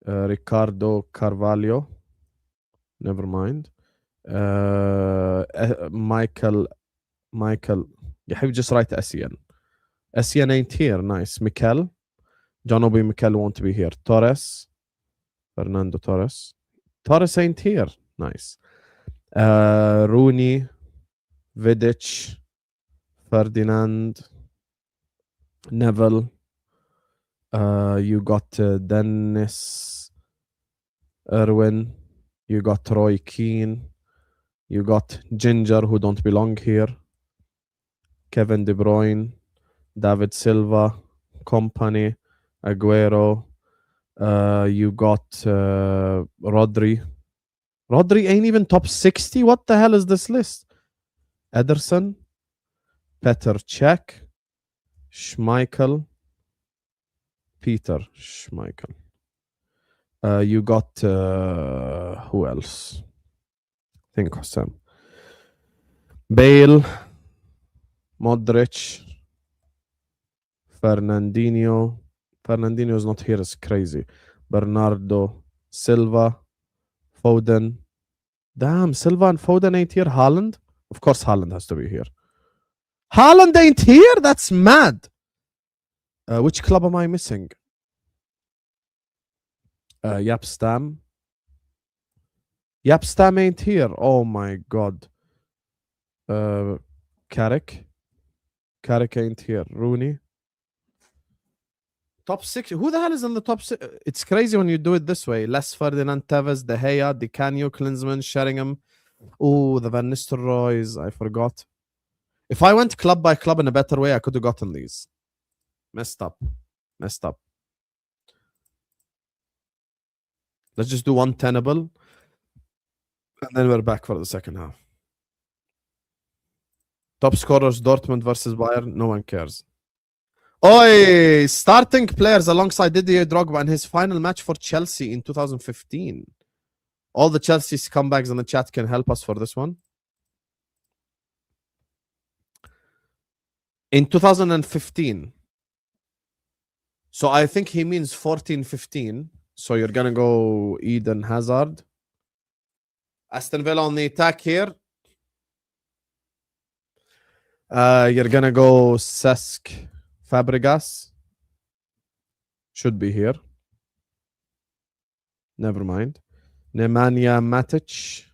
Ricardo Carvalho. Never mind. Michael. You have just write SEN. SEN ain't here. Nice. Mikel. John Obi Mikel won't be here. Torres. Fernando Torres. Torres ain't here. Nice. Rooney. Vidic. Ferdinand. Neville. You got Dennis Irwin. You got Roy Keane. You got Ginger, who don't belong here. Kevin De Bruyne. David Silva. Company. Aguero. You got Rodri. Rodri ain't even top 60. What the hell is this list? Ederson. Petr Cech. Schmeichel. Peter Schmeichel. You got who else? I think Husam. Bale. Modric. Fernandinho. Fernandinho is not here. It's crazy. Bernardo Silva. Foden. Damn, Silva and Foden ain't here. Haaland. Of course, Haaland has to be here. Haaland ain't here? That's mad. Which club am I missing? Yap Stam. Yap Stam ain't here. Oh my god. Carrick. Carrick ain't here. Rooney. Top 6. Who the hell is in the top 6? It's crazy when you do it this way. Les Ferdinand, Tevez, De Gea, Di Canio, Klinsmann, Sheringham. Oh, the Van Nistelrooys. I forgot. If I went club by club in a better way, I could have gotten these. Messed up. Messed up. Let's just do one tenable. And then we're back for the second half. Top scorers, Dortmund versus Bayern. No one cares. Oi! Starting players alongside Didier Drogba in his final match for Chelsea in 2015. All the Chelsea scumbags in the chat can help us for this one. In 2015. So I think he means 14-15. So you're going to go Eden Hazard. Aston Villa on the attack here. You're going to go Cesc Fabregas. Should be here. Never mind. Nemanja Matic.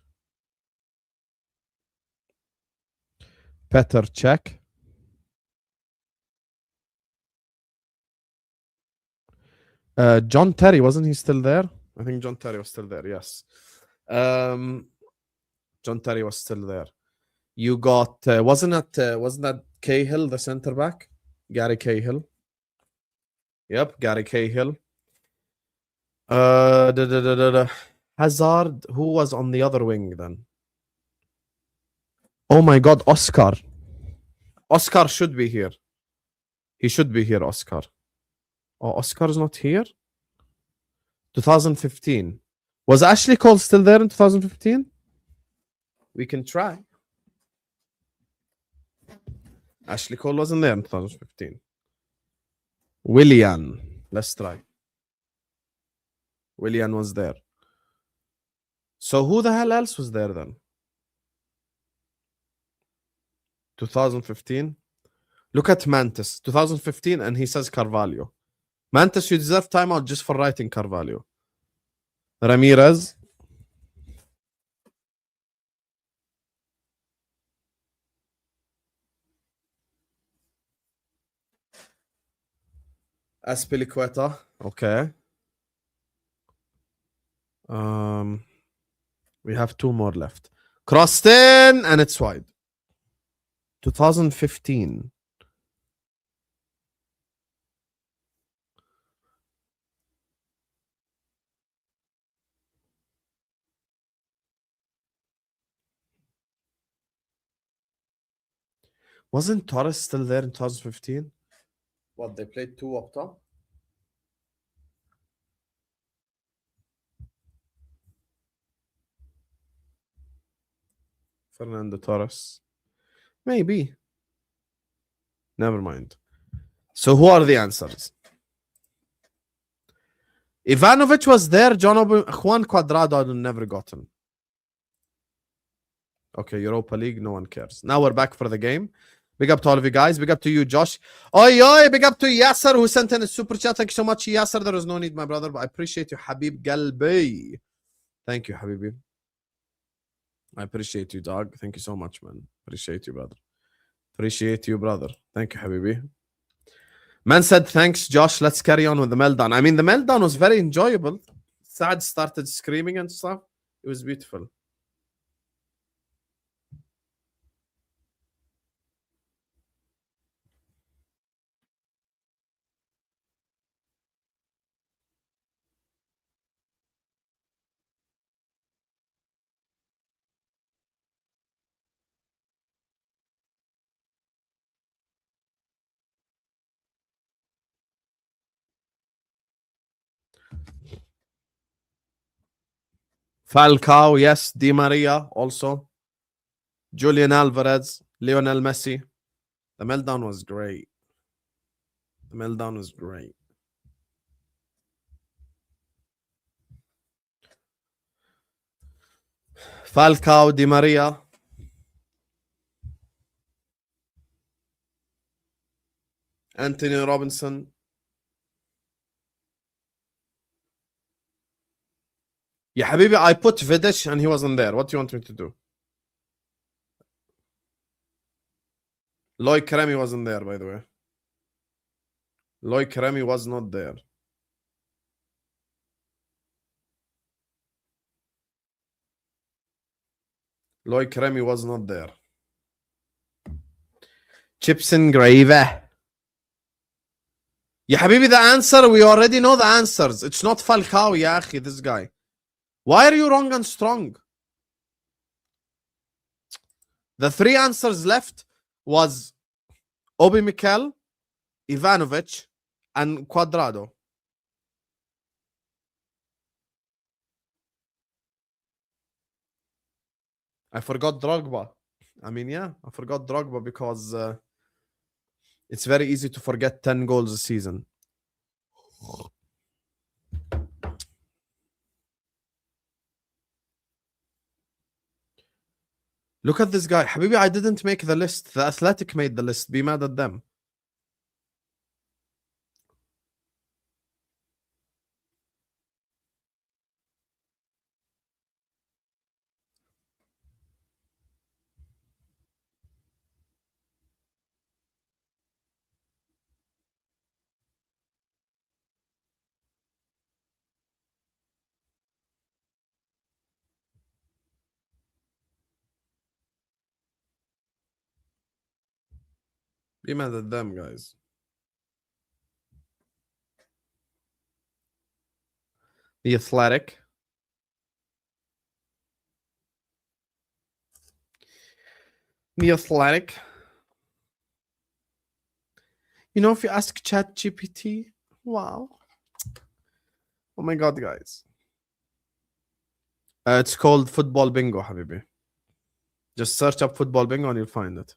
Petr Cech. John Terry, wasn't he still there? I think John Terry was still there, yes. John Terry was still there. You got, wasn't that Cahill, the centre back? Gary Cahill. Yep, Gary Cahill. Hazard, who was on the other wing then? Oh my god, Oscar. Oscar should be here. He should be here, Oscar. Oh, Oscar's not here? 2015. Was Ashley Cole still there in 2015? We can try. Ashley Cole wasn't there in 2015. Willian. Let's try. Willian was there. So who the hell else was there then? 2015. Look at Mantis. 2015 and he says Carvalho. Mantis, you deserve timeout just for writing Carvalho. Ramirez. Aspilicueta. Okay. We have two more left. Crossed in and it's wide. 2015. Wasn't Torres still there in 2015? What, they played two up top? Fernando Torres. Maybe. Never mind. So who are the answers? Ivanovic was there. Juan Cuadrado I've never gotten. Okay, Europa League, no one cares. Now we're back for the game. Big up to all of you guys. Big up to you, Josh. Oi, big up to Yasser who sent in a super chat. Thank you so much, Yasser. There was no need, my brother, but I appreciate you, Habib Galbi. Thank you, Habibi. I appreciate you, dog. Thank you so much, man. Appreciate you, brother. Appreciate you, brother. Thank you, Habibi. Man said, thanks, Josh. Let's carry on with the meltdown. I mean, the meltdown was very enjoyable. Saad started screaming and stuff. It was beautiful. Falcao, yes. Di Maria, also. Julian Alvarez, Lionel Messi. The meltdown was great. The meltdown was great. Falcao, Di Maria. Anthony Robinson. Yeah, Habibi, I put Vidic and he wasn't there. What do you want me to do? Loic Remy wasn't there, by the way. Loic Remy was not there. Loic Remy was not there. Chips and gravy. Yeah, Habibi, the answer, we already know the answers. It's not Falcao, ya akhi, this guy. Why are you wrong and strong? The three answers left was Obi Mikel, Ivanovic, and Cuadrado. I forgot Drogba. I mean, yeah, I forgot Drogba because it's very easy to forget 10 goals a season. Look at this guy. Habibi, I didn't make the list. The Athletic made the list. Be mad at them. Be mad at them, guys. The Athletic. The Athletic. You know, if you ask ChatGPT, wow. Oh my God, guys. It's called Football Bingo, Habibi. Just search up Football Bingo and you'll find it.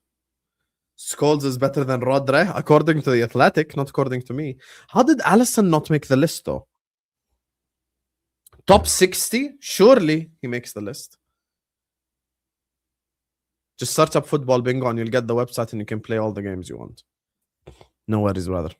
Scholes is better than Rodri, according to the Athletic, not according to me. How did Allison not make the list, though? Top 60? Surely he makes the list. Just search up Football Bingo and you'll get the website and you can play all the games you want. No worries, brother.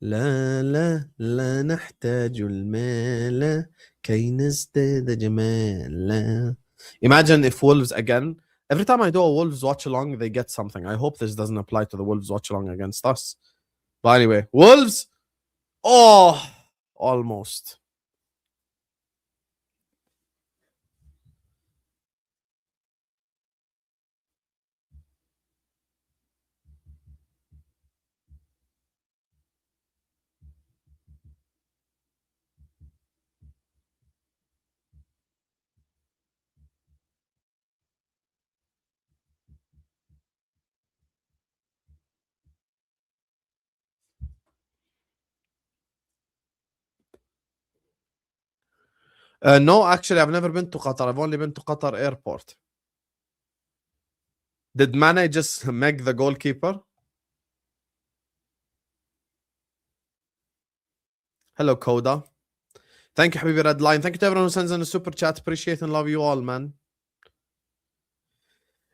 لا لا لا نحتاج المال كي نزداد جمالا. Imagine if Wolves again. Every time I do a Wolves watch along, they get something. I hope this doesn't apply to the Wolves watch along against us. But anyway, Wolves. Oh, almost. No, actually, I've never been to Qatar. I've only been to Qatar airport. Did Mane just make the goalkeeper? Hello, Coda. Thank you, Habibi Red Line. Thank you to everyone who sends in a super chat. Appreciate and love you all, man.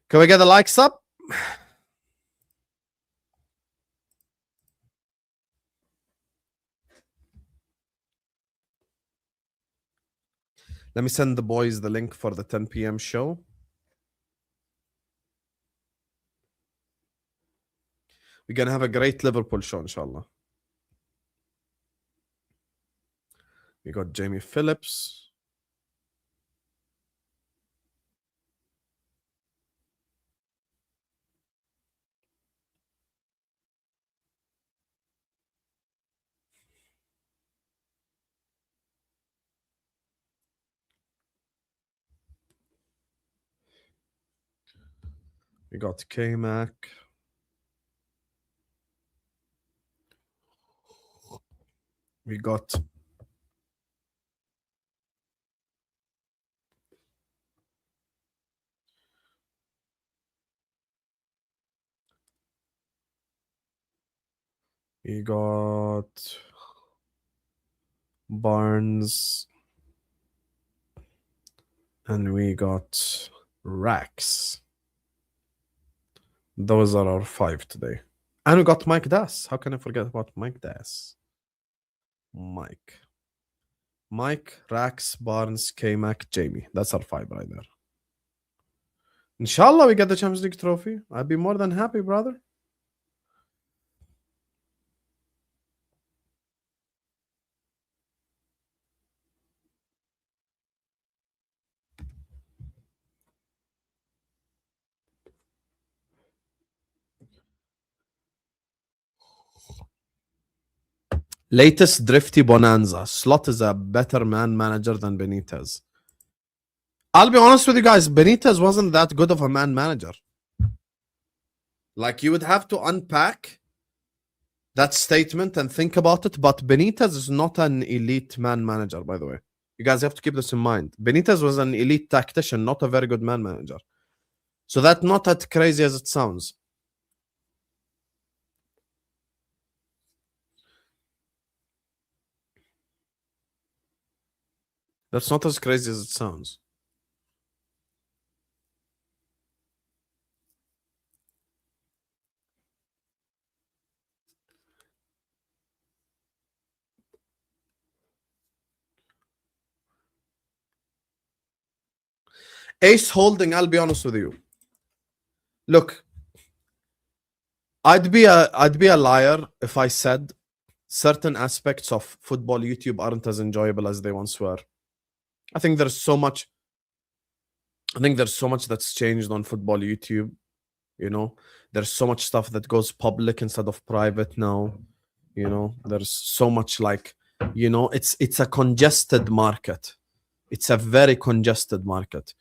Can we get the likes up? Let me send the boys the link for the 10 p.m. show. We're going to have a great Liverpool show, inshallah. We got Jamie Phillips. We got K-Mac. We got Barnes. And we got Rax. Those are our 5 today. And we got Mike Das. How can I forget about Mike Das? Mike, Rax, Barnes, K-Mac, Jamie. That's our 5 right there. Inshallah, we get the Champions League trophy. I'd be more than happy, brother. Latest Drifty Bonanza. Slot is a better man manager than Benitez. I'll be honest with you guys. Benitez wasn't that good of a man manager. Like, you would have to unpack that statement and think about it. But Benitez is not an elite man manager, by the way. You guys have to keep this in mind. Benitez was an elite tactician, not a very good man manager. So that's not as crazy as it sounds. That's not as crazy as it sounds. Ace Holding, I'll be honest with you. Look, I'd be a liar if I said certain aspects of football YouTube aren't as enjoyable as they once were. I think there's so much that's changed on football YouTube. You know, there's so much stuff that goes public instead of private now. You know, there's so much, like, you know, it's a congested market. It's a very congested market.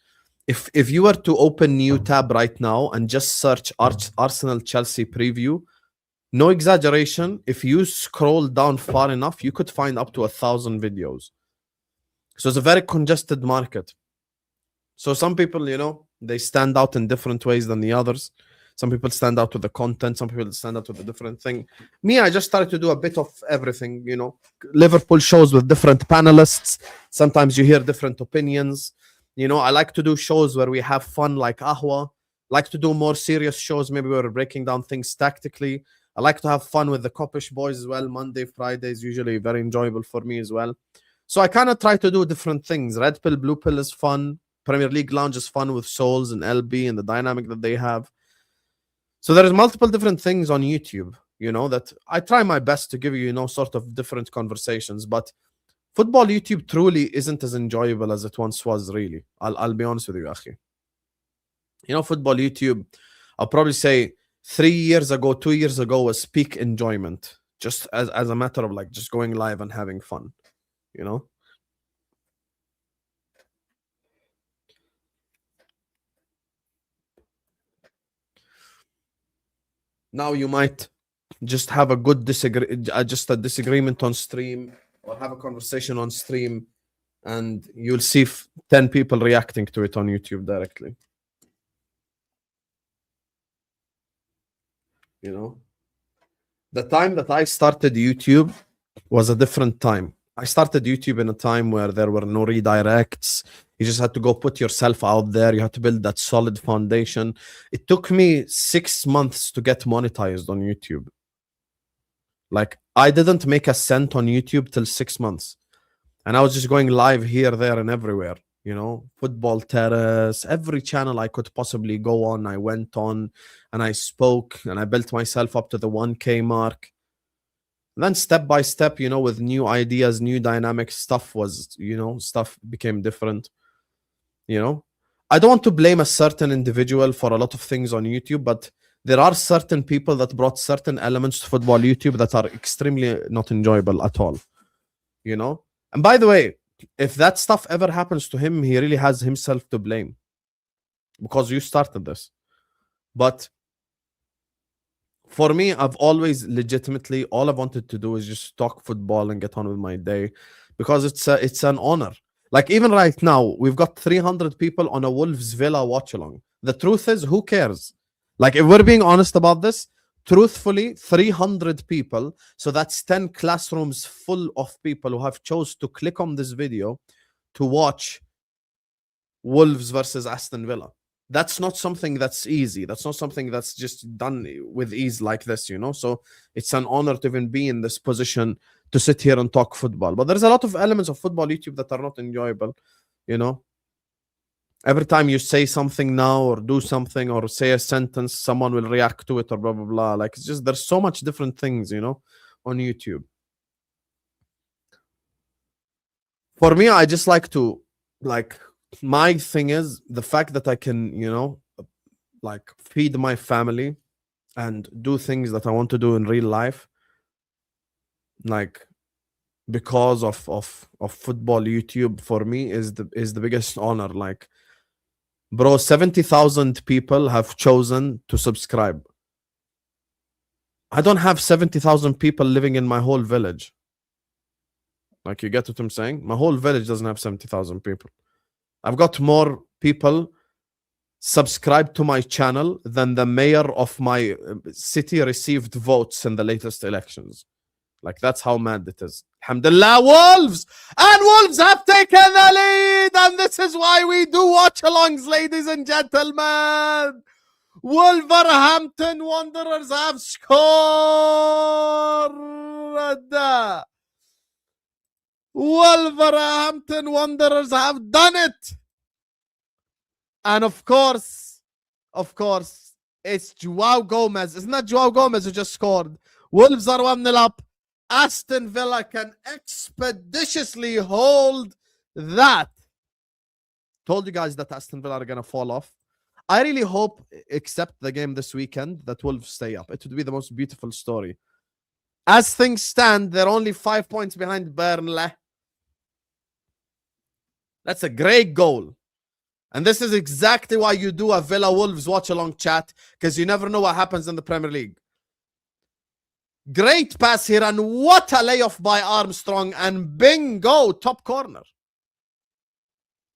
If you were to open new tab right now and just search Arsenal Chelsea preview, no exaggeration, if you scroll down far enough, you could find up to 1,000 videos. So it's a very congested market. So some people, you know, they stand out in different ways than the others. Some people stand out with the content. Some people stand out with a different thing. Me, I just started to do a bit of everything, you know. Liverpool shows with different panelists. Sometimes you hear different opinions. You know, I like to do shows where we have fun, like Ahwa. Like to do more serious shows, maybe we're breaking down things tactically. I like to have fun with the Kopish boys as well. Monday, Friday is usually very enjoyable for me as well. So I kind of try to do different things. Red Pill, Blue Pill is fun. Premier League Lounge is fun with Souls and LB and the dynamic that they have. So there is multiple different things on YouTube, you know, that I try my best to give you, you know, sort of different conversations. But football YouTube truly isn't as enjoyable as it once was, really. I'll be honest with you, Akhi. You know, football YouTube, I'll probably say 3 years ago, 2 years ago was peak enjoyment. Just as a matter of, like, just going live and having fun, you know? Now you might just have a good disagreement on stream, or have a conversation on stream, and you'll see 10 people reacting to it on YouTube directly. You know, the time that I started YouTube was a different time. I started YouTube in a time where there were no redirects. You just had to go put yourself out there. You had to build that solid foundation. It took me 6 months to get monetized on YouTube. Like, I didn't make a cent on YouTube till 6 months. And I was just going live here, there, and everywhere. You know, Football Terrace, every channel I could possibly go on, I went on and I spoke and I built myself up to the 1K mark. And then step by step, you know, with new ideas, new dynamics, stuff became different. You know, I don't want to blame a certain individual for a lot of things on YouTube, but there are certain people that brought certain elements to football YouTube that are extremely not enjoyable at all. You know, and by the way, if that stuff ever happens to him, he really has himself to blame because you started this. But for me, I've always legitimately, all I've wanted to do is just talk football and get on with my day because it's an honor. Like, even right now, we've got 300 people on a Wolves Villa watch-along. The truth is, who cares? Like, if we're being honest about this, truthfully, 300 people, so that's 10 classrooms full of people who have chose to click on this video to watch Wolves versus Aston Villa. That's not something that's easy. That's not something that's just done with ease like this, you know? So it's an honor to even be in this position to sit here and talk football. But there's a lot of elements of football YouTube that are not enjoyable, you know? Every time you say something now or do something or say a sentence, someone will react to it or blah, blah, blah. Like, it's just, there's so much different things, you know, on YouTube. For me, I just like to, like, my thing is the fact that I can, you know, like, feed my family and do things that I want to do in real life, like, because of football YouTube, for me is the biggest honor. Like, bro, 70,000 people have chosen to subscribe. I don't have 70,000 people living in my whole village. Like, you get what I'm saying? My whole village doesn't have 70,000 people. I've got more people subscribed to my channel than the mayor of my city received votes in the latest elections. Like, that's how mad it is. Alhamdulillah, Wolves! And Wolves have taken the lead! And this is why we do watch-alongs, ladies and gentlemen! Wolverhampton Wanderers have scored! Wolverhampton Wanderers have done it! And of course, it's Joao Gomez. Isn't that Joao Gomez who just scored? Wolves are 1-0 up. Aston Villa can expeditiously hold that. Told you guys that Aston Villa are going to fall off. I really hope, except the game this weekend, that Wolves stay up. It would be the most beautiful story. As things stand, they're only 5 points behind Burnley. That's a great goal. And this is exactly why you do a Villa Wolves watch-along chat, because you never know what happens in the Premier League. Great pass here, and what a layoff by Armstrong, and bingo, top corner.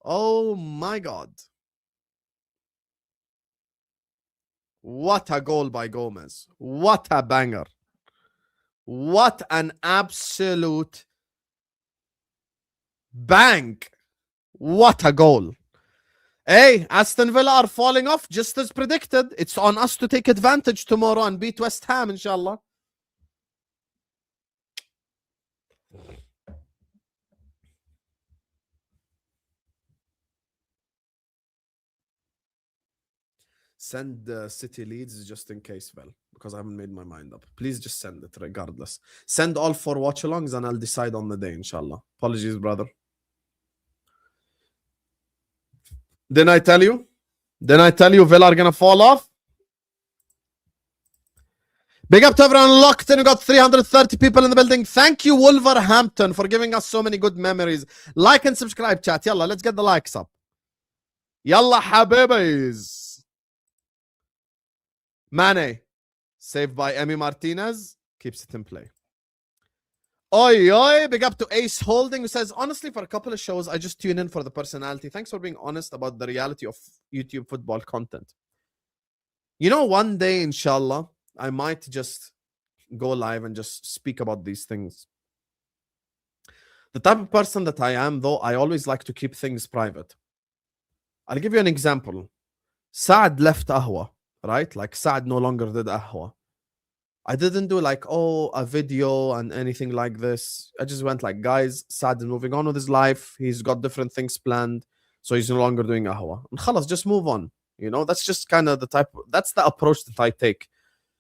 Oh my God. What a goal by Gomez. What a banger. What an absolute bang. What a goal. Hey, Aston Villa are falling off just as predicted. It's on us to take advantage tomorrow and beat West Ham, inshallah. Send City Leeds just in case, Vel, because I haven't made my mind up. Please just send it regardless. Send all 4 watch-alongs and I'll decide on the day, inshallah. Apologies, brother. Didn't I tell you? Didn't I tell you Villa are going to fall off? Big up to everyone locked in. We got 330 people in the building. Thank you, Wolverhampton, for giving us so many good memories. Like and subscribe, chat. Yalla, let's get the likes up. Yalla, habibis. Mane, saved by Emi Martinez, keeps it in play. Oi, oi, big up to Ace Holding, who says, honestly, for a couple of shows, I just tune in for the personality. Thanks for being honest about the reality of YouTube football content. You know, one day, inshallah, I might just go live and just speak about these things. The type of person that I am, though, I always like to keep things private. I'll give you an example. Saad left Ahwa, right? Like Saad no longer did Ahwa. I didn't do like, oh, a video and anything like this. I just went like, guys, Saad is moving on with his life. He's got different things planned. So he's no longer doing Ahwa. And khalas, just move on. You know, that's just kind of that's the approach that I take.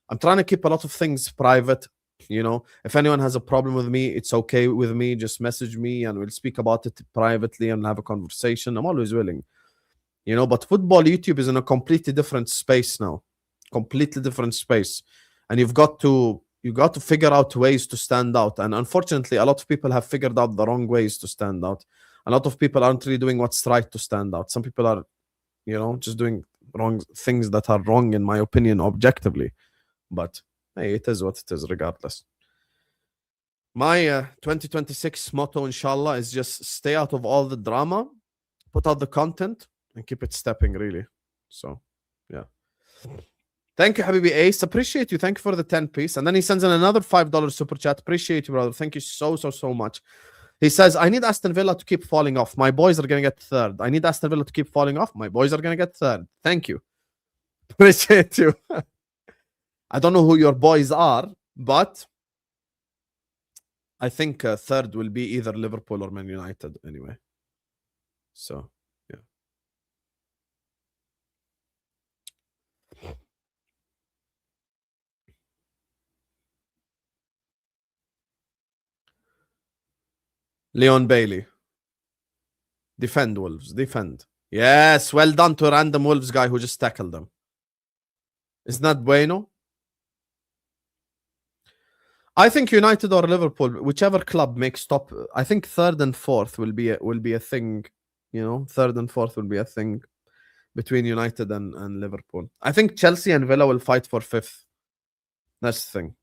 I'm trying to keep a lot of things private. You know, if anyone has a problem with me, it's okay with me. Just message me and we'll speak about it privately and have a conversation. I'm always willing. You know, but football YouTube is in a completely different space now. Completely different space. And you've got to figure out ways to stand out. And unfortunately, a lot of people have figured out the wrong ways to stand out. A lot of people aren't really doing what's right to stand out. Some people are, you know, just doing wrong things that are wrong, in my opinion, objectively. But hey, it is what it is, regardless. My 2026 motto, inshallah, is just stay out of all the drama, put out the content, and keep it stepping, really. So, yeah. Thank you, Habibi Ace. Appreciate you. Thank you for the 10-piece. And then he sends in another $5 super chat. Appreciate you, brother. Thank you so much. He says, I need Aston Villa to keep falling off. My boys are going to get third. I need Aston Villa to keep falling off. My boys are going to get third. Thank you. Appreciate you. I don't know who your boys are, but I think third will be either Liverpool or Man United anyway. So, yeah. Leon Bailey. Defend, Wolves. Defend. Yes, well done to a random Wolves guy who just tackled them. Isn't that bueno? I think United or Liverpool, whichever club makes top, I think third and fourth will be a thing. You know, third and fourth will be a thing between United and Liverpool. I think Chelsea and Villa will fight for fifth. That's the thing.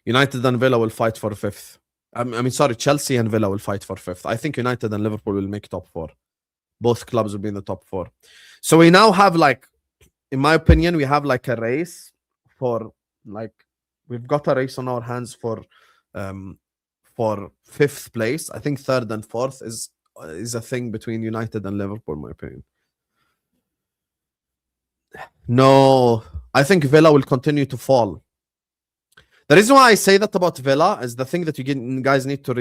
United and Villa will fight for fifth. I mean, sorry, Chelsea and Villa will fight for fifth. I think United and Liverpool will make top four. Both clubs will be in the top four. So we now have, like, in my opinion, we have like a race for, like, we've got a race on our hands for fifth place. I think third and fourth is a thing between United and Liverpool, in my opinion. No, I think Villa will continue to fall. The reason why I say that about Villa is the thing that you guys need to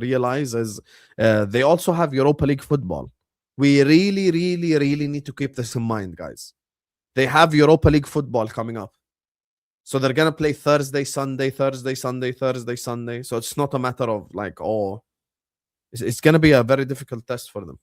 realize is they also have Europa League football. We really need to keep this in mind, guys. They have Europa League football coming up. So they're going to play Thursday, Sunday, Thursday, Sunday, Thursday, Sunday. So it's not a matter of like, oh, it's going to be a very difficult test for them.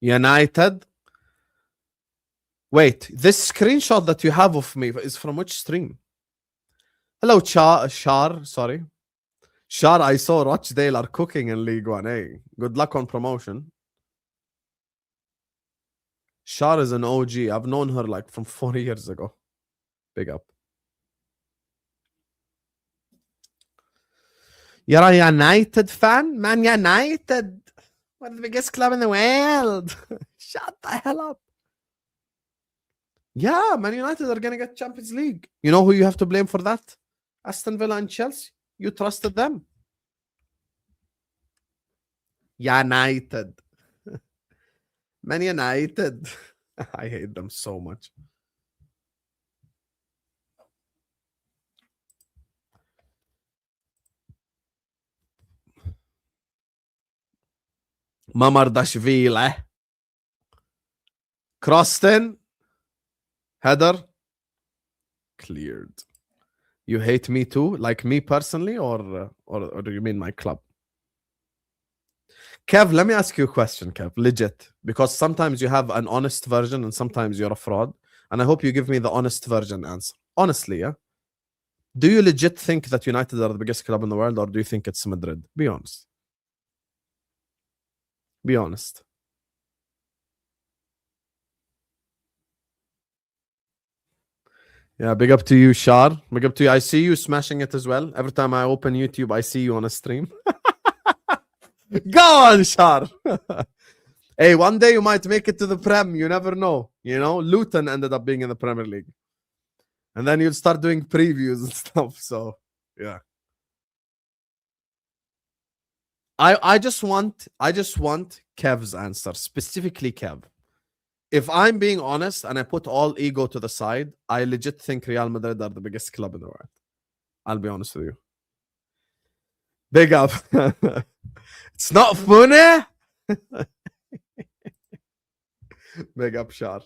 United. Wait, this screenshot that you have of me is from which stream? Hello, Shar. Sorry. Shar, I saw Rochdale are cooking in League One. Hey, good luck on promotion. Shar is an OG. I've known her like from 4 years ago. Big up. You're a United fan? Man United. We're the biggest club in the world. Shut the hell up. Yeah, Man United are going to get Champions League. You know who you have to blame for that? Aston Villa and Chelsea. You trusted them. United. Man United. I hate them so much. Mamardashvili. Crossed in. Header. Cleared. You hate me too? Like me personally? Or do you mean my club? Kev, let me ask you a question, Kev. Legit. Because sometimes you have an honest version and sometimes you're a fraud. And I hope you give me the honest version answer. Honestly, yeah? Do you legit think that United are the biggest club in the world, or do you think it's Madrid? Be honest. Be honest. Yeah, big up to you, Shar. Big up to you. I see you smashing it as well. Every time I open YouTube, I see you on a stream. Go on, Shar. Hey, one day you might make it to the Prem. You never know. You know, Luton ended up being in the Premier League. And then you'll start doing previews and stuff. So, yeah. I just want Kev's answer, specifically Kev. If I'm being honest and I put all ego to the side, I legit think Real Madrid are the biggest club in the world. I'll be honest with you. Big up. It's not funny. Big up, Shar.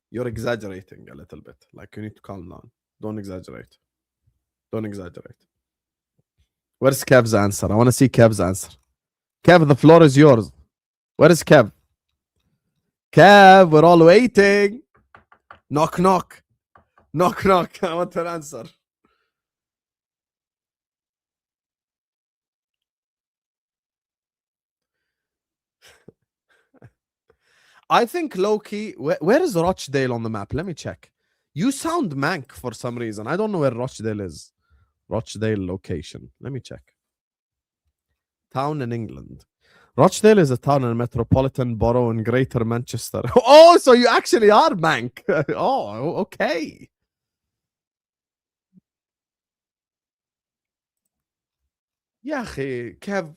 You're exaggerating a little bit. Like, you need to calm down. Don't exaggerate. Don't exaggerate. Where's Kev's answer? I want to see Kev's answer. Kev, the floor is yours. Where is Kev? Kev, we're all waiting. Knock, knock. Knock, knock. I want an answer. I think low-key, where is Rochdale on the map? Let me check. You sound mank for some reason. I don't know where Rochdale is. Rochdale location. Let me check. Town in England. Rochdale is a town in a metropolitan borough in Greater Manchester. Oh, so you actually are mank. Oh, okay. Yeah, Kev.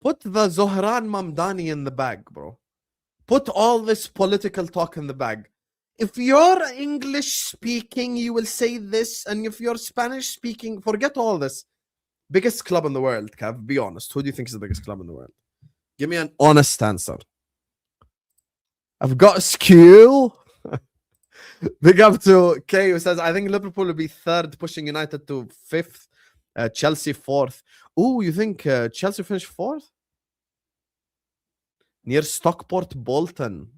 Put the Zohran Mamdani in the bag, bro. Put all this political talk in the bag. If you're English speaking, you will say this. And if you're Spanish speaking, forget all this. Biggest club in the world, Kev. Be honest. Who do you think is the biggest club in the world? Give me an honest answer. I've got a skill. Big up to Kay, who says, I think Liverpool will be third, pushing United to fifth. Chelsea fourth. Oh, you think Chelsea finished fourth? Near Stockport, Bolton.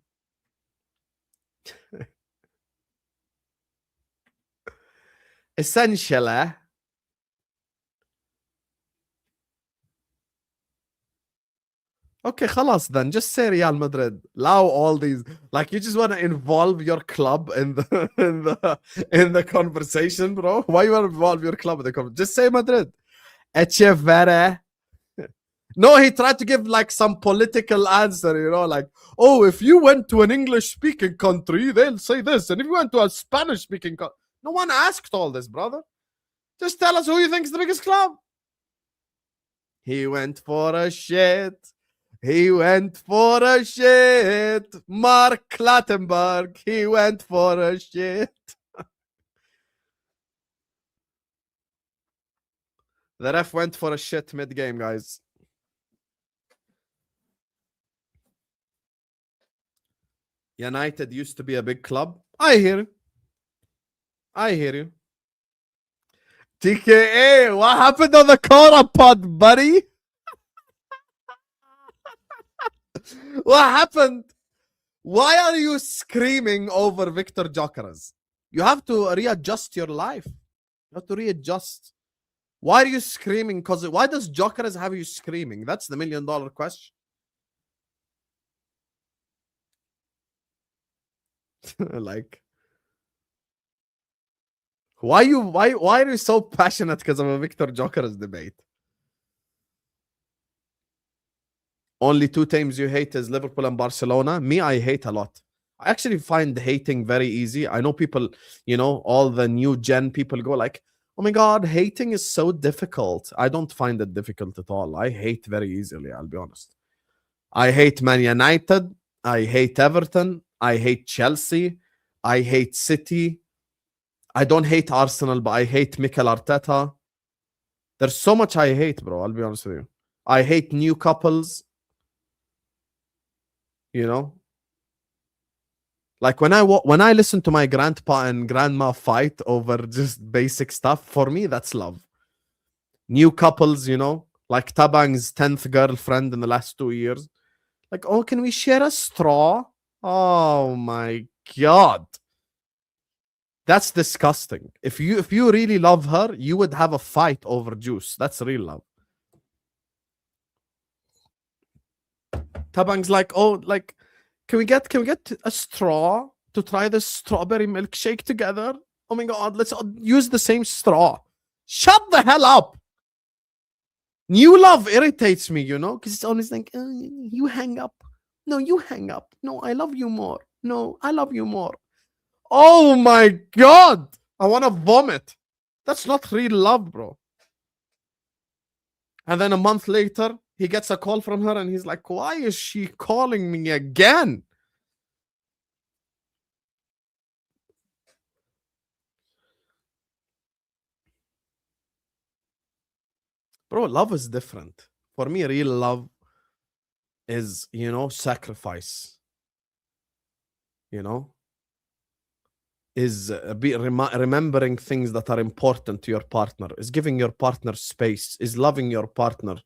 Essentially. Okay, خلاص then. Just say Real Madrid. Allow all these. Like, you just want to involve your club in the conversation, bro. Why you want to involve your club in the conversation? Just say Madrid. Echeverri. No, he tried to give like some political answer, you know, like, oh, if you went to an English-speaking country, they'll say this. And if you went to a Spanish-speaking country, no one asked all this, brother. Just tell us who you think is the biggest club. He went for a shit. He went for a shit. Mark Clattenburg. He went for a shit. The ref went for a shit mid-game, guys. United used to be a big club. I hear you. I hear you. TKA, what happened on the corner pod, buddy? What happened? Why are you screaming over Victor Gyökeres? You have to readjust your life. You have to readjust. Why are you screaming? Because why does Gyökeres have you screaming? That's the $1 million question. Like, why are you so passionate because of a Victor Gyökeres debate? Only two teams you hate is Liverpool and Barcelona. Me, I hate a lot. I actually find hating very easy. I know people, you know, all the new gen people go like, oh my God, hating is so difficult. I don't find it difficult at all. I hate very easily, I'll be honest. I hate Man United. I hate Everton. I hate Chelsea. I hate City. I don't hate Arsenal, but I hate Mikel Arteta. There's so much I hate, bro. I'll be honest with you. I hate new couples. You know? Like when I listen to my grandpa and grandma fight over just basic stuff, for me, that's love. New couples, you know? Like Tabang's 10th girlfriend in the last 2 years. Like, oh, can we share a straw? Oh my God. That's disgusting. If you really love her, you would have a fight over juice. That's real love. Tabang's like, oh, like, can we get a straw to try this strawberry milkshake together? Oh my God, let's use the same straw. Shut the hell up. New love irritates me, you know, because it's always like, you hang up. No, you hang up. No, I love you more. No, I love you more. Oh my God. I want to vomit. That's not real love, bro. And then a month later, he gets a call from her and he's like, why is she calling me again? Bro, love is different. For me, real love is, you know, sacrifice. You know? Is remembering things that are important to your partner, is giving your partner space, is loving your partner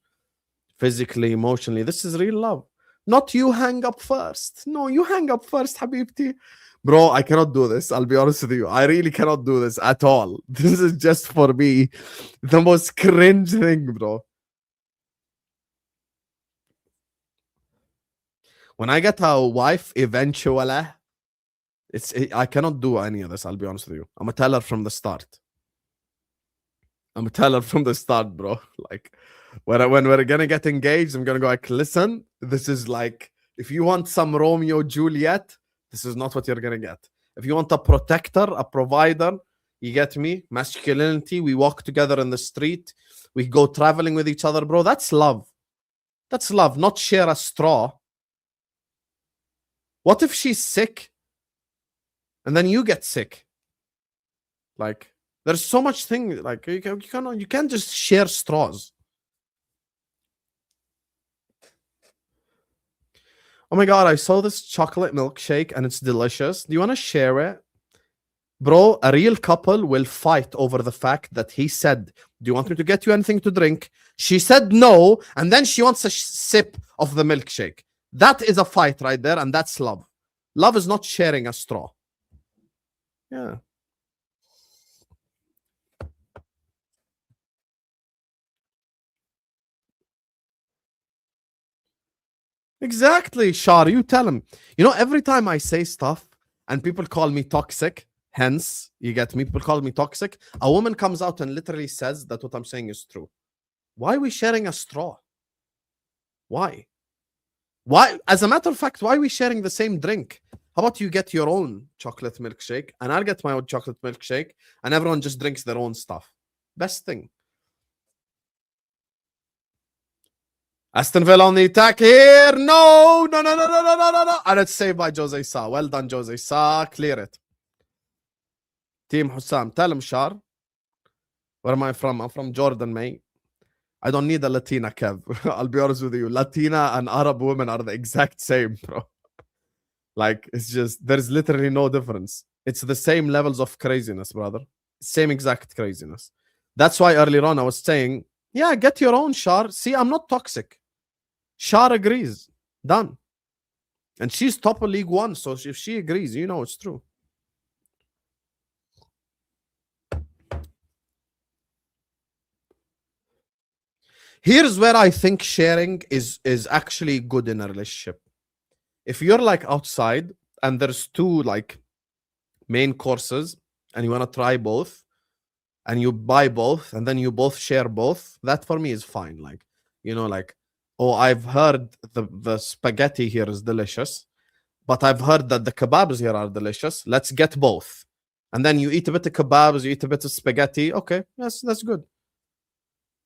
physically, emotionally. This is real love. Not you hang up first. No, you hang up first, Habibti. Bro, I cannot do this. I'll be honest with you. I really cannot do this at all. This is just for me the most cringe thing, bro. When I get a wife, eventually, I cannot do any of this. I'll be honest with you. I'm a teller from the start. I'm a teller from the start, bro. Like when we're gonna get engaged, I'm gonna go like, listen, this is like, if you want some Romeo Juliet, this is not what you're gonna get. If you want a protector, a provider, you get me? Masculinity. We walk together in the street. We go traveling with each other, bro. That's love. That's love. Not share a straw. What if she's sick? And then you get sick. Like, there's so much thing. Like, you can't just share straws. Oh my God, I saw this chocolate milkshake and it's delicious. Do you want to share it? Bro, a real couple will fight over the fact that he said, do you want me to get you anything to drink? She said no, and then she wants a sip of the milkshake. That is a fight right there, and that's love. Love is not sharing a straw. Yeah. Exactly, Shar. You tell him. You know, every time I say stuff and people call me toxic, hence, you get me, people call me toxic, a woman comes out and literally says that what I'm saying is true. Why are we sharing a straw? Why? Why? As a matter of fact, why are we sharing the same drink? How about you get your own chocolate milkshake and I'll get my own chocolate milkshake and everyone just drinks their own stuff. Best thing. Aston Villa on the attack here. No. And it's saved by Jose Sa. Well done, Jose Sa. Clear it. Team Husam. Tell him, Shar. Where am I from? I'm from Jordan, mate. I don't need a Latina, Kev. I'll be honest with you. Latina and Arab women are the exact same, bro. Like, it's just, there's literally no difference. It's the same levels of craziness, brother. Same exact craziness. That's why earlier on I was saying, yeah, get your own, Shar. See, I'm not toxic. Shar agrees. Done. And she's top of League One, so if she agrees, you know it's true. Here's where I think sharing is actually good in a relationship. If you're like outside and there's two like main courses and you want to try both and you buy both and then you both share both, that for me is fine. Like, you know, like, oh, I've heard the spaghetti here is delicious, but I've heard that the kebabs here are delicious. Let's get both. And then you eat a bit of kebabs, you eat a bit of spaghetti. Okay, that's good.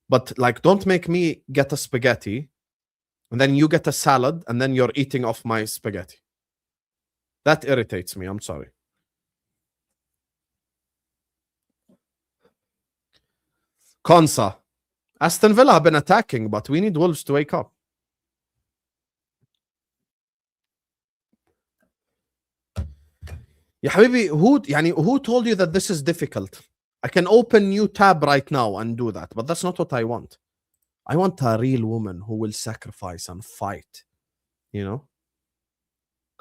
But like, don't make me get a spaghetti and then you get a salad and then you're eating off my spaghetti. That irritates me. I'm sorry. Konsa. Aston Villa have been attacking, but we need Wolves to wake up. Ya habibi, who told you that this is difficult? I can open new tab right now and do that, but that's not what I want. I want a real woman who will sacrifice and fight. You know?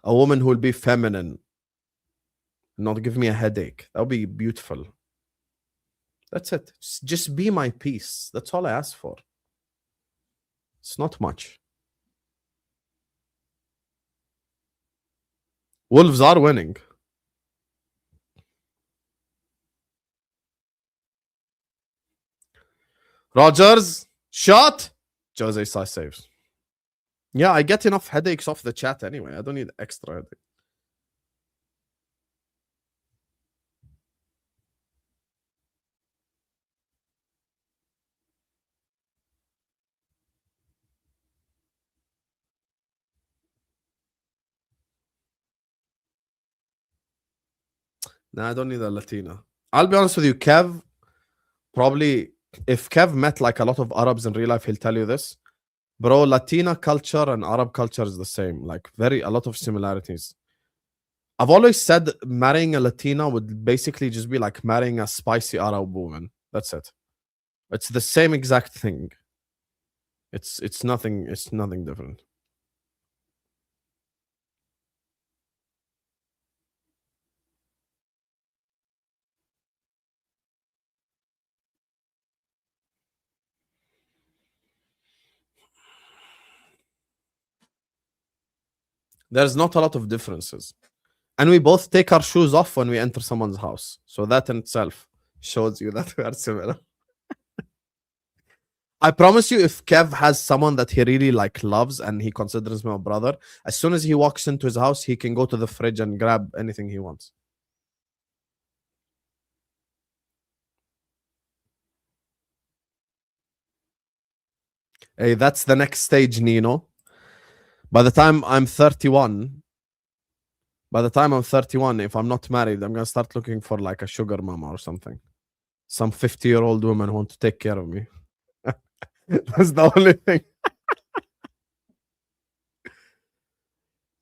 A woman who will be feminine. Not give me a headache. That would be beautiful. That's it. Just be my peace. That's all I ask for. It's not much. Wolves are winning. Rogers, shot. Jose Sa saves. Yeah, I get enough headaches off the chat anyway. I don't need extra headache. No, I don't need a Latina. I'll be honest with you, Kev, probably if Kev met like a lot of Arabs in real life, he'll tell you this. Bro, Latina culture and Arab culture is the same. Like a lot of similarities. I've always said marrying a Latina would basically just be like marrying a spicy Arab woman. That's it. It's the same exact thing. It's nothing different. There's not a lot of differences. And we both take our shoes off when we enter someone's house. So that in itself shows you that we are similar. I promise you, if Kev has someone that he really like loves and he considers me a brother, as soon as he walks into his house, he can go to the fridge and grab anything he wants. Hey, that's the next stage, Nino. By the time I'm 31, if I'm not married, I'm going to start looking for like a sugar mama or something. Some 50-year-old woman who want to take care of me. That's the only thing.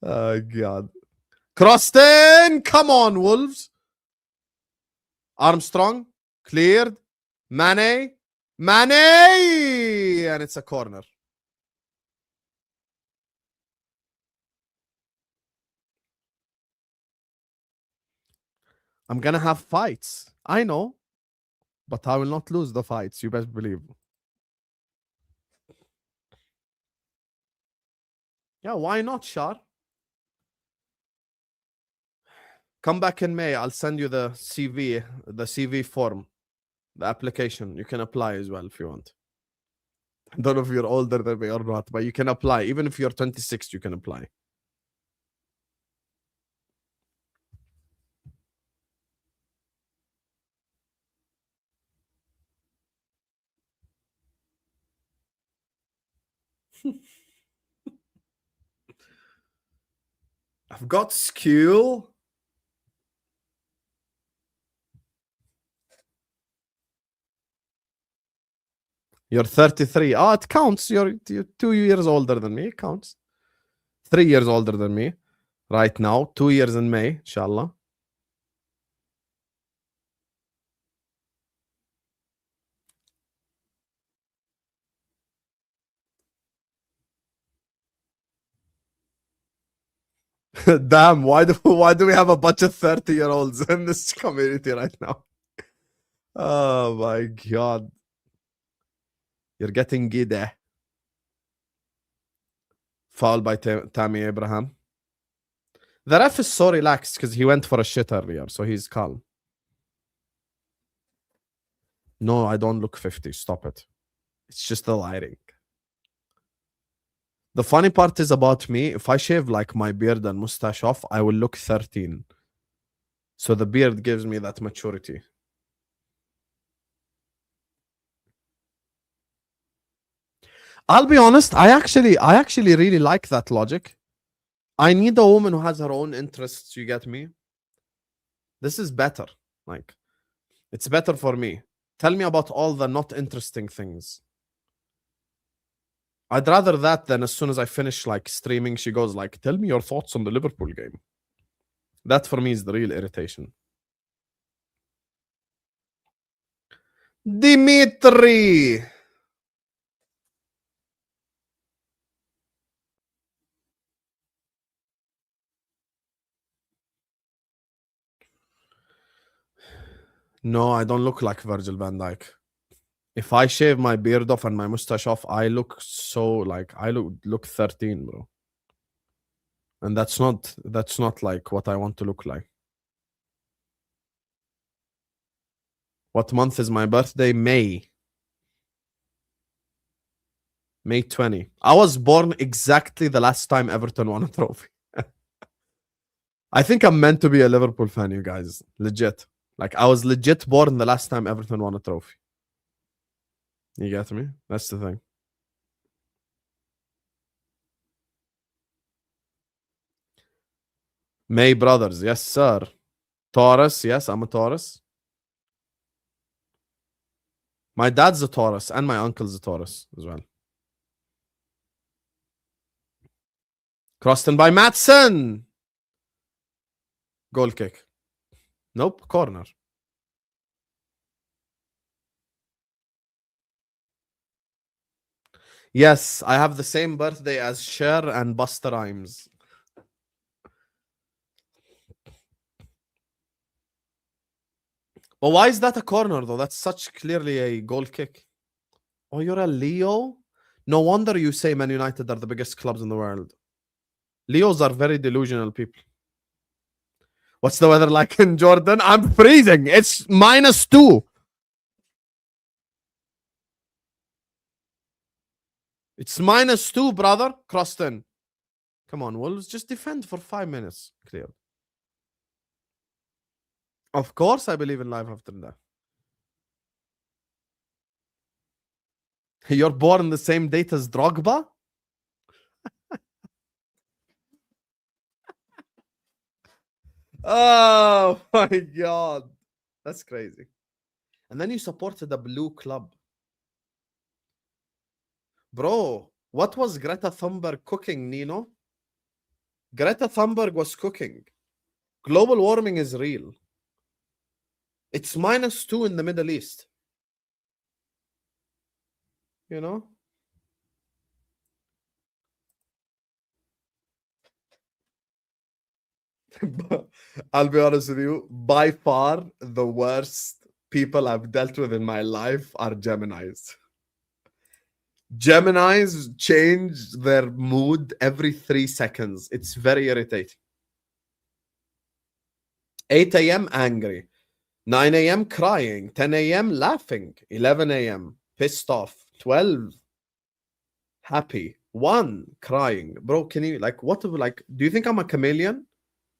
Oh, God. Crossed in. Come on, Wolves. Armstrong. Cleared. Mane. And it's a corner. I'm going to have fights. I know. But I will not lose the fights. You best believe. Yeah, why not, Shar? Come back in May. I'll send you the CV form, the application. You can apply as well if you want. I don't know if you're older than me or not, but you can apply. Even if you're 26, you can apply. I've got skill. You're 33. Oh, it counts. You're 2 years older than me. It counts. 3 years older than me right now. 2 years in May, inshallah. Damn, why do we have a bunch of 30-year-olds in this community right now? Oh my God. You're getting giddy. Foul by Tammy Abraham. The ref is so relaxed because he went for a shit earlier, so he's calm. No, I don't look 50. Stop it. It's just the lighting. The funny part is about me, if I shave like my beard and mustache off, I will look 13. So the beard gives me that maturity. I'll be honest, I actually really like that logic. I need a woman who has her own interests, you get me? This is better. Like, it's better for me. Tell me about all the not interesting things. I'd rather that than as soon as I finish like streaming, she goes like, tell me your thoughts on the Liverpool game. That for me is the real irritation. Dimitri. No, I don't look like Virgil van Dijk. If I shave my beard off and my mustache off, I look so like I look 13, bro. And that's not like what I want to look like. What month is my birthday? May 20. I was born exactly the last time Everton won a trophy. I think I'm meant to be a Liverpool fan, you guys. Legit. Like, I was legit born the last time Everton won a trophy. You get me? That's the thing. May brothers. Yes, sir. Taurus. Yes, I'm a Taurus. My dad's a Taurus and my uncle's a Taurus as well. Crossed in by Maatson. Goal kick. Nope, corner. Yes, I have the same birthday as Cher and Busta Rhymes. But why is that a corner though? That's such clearly a goal kick. Oh, you're a Leo? No wonder you say Man United are the biggest clubs in the world. Leos are very delusional people. What's the weather like in Jordan? I'm freezing. It's -2. It's -2, brother. Croston. Come on, Wolves. Just defend for 5 minutes. Clear. Of course, I believe in life after that. You're born the same date as Drogba? Oh my God. That's crazy. And then you supported a blue club. Bro, what was Greta Thunberg cooking, Nino? Greta Thunberg was cooking. Global warming is real. It's -2 in the Middle East. You know? I'll be honest with you. By far, the worst people I've dealt with in my life are Geminis. Geminis change their mood every 3 seconds. It's very irritating. 8 a.m. angry. 9 a.m. crying. 10 a.m. laughing. 11 a.m. pissed off. 12 happy. 1 crying. Bro, can you like what like do you think I'm a chameleon?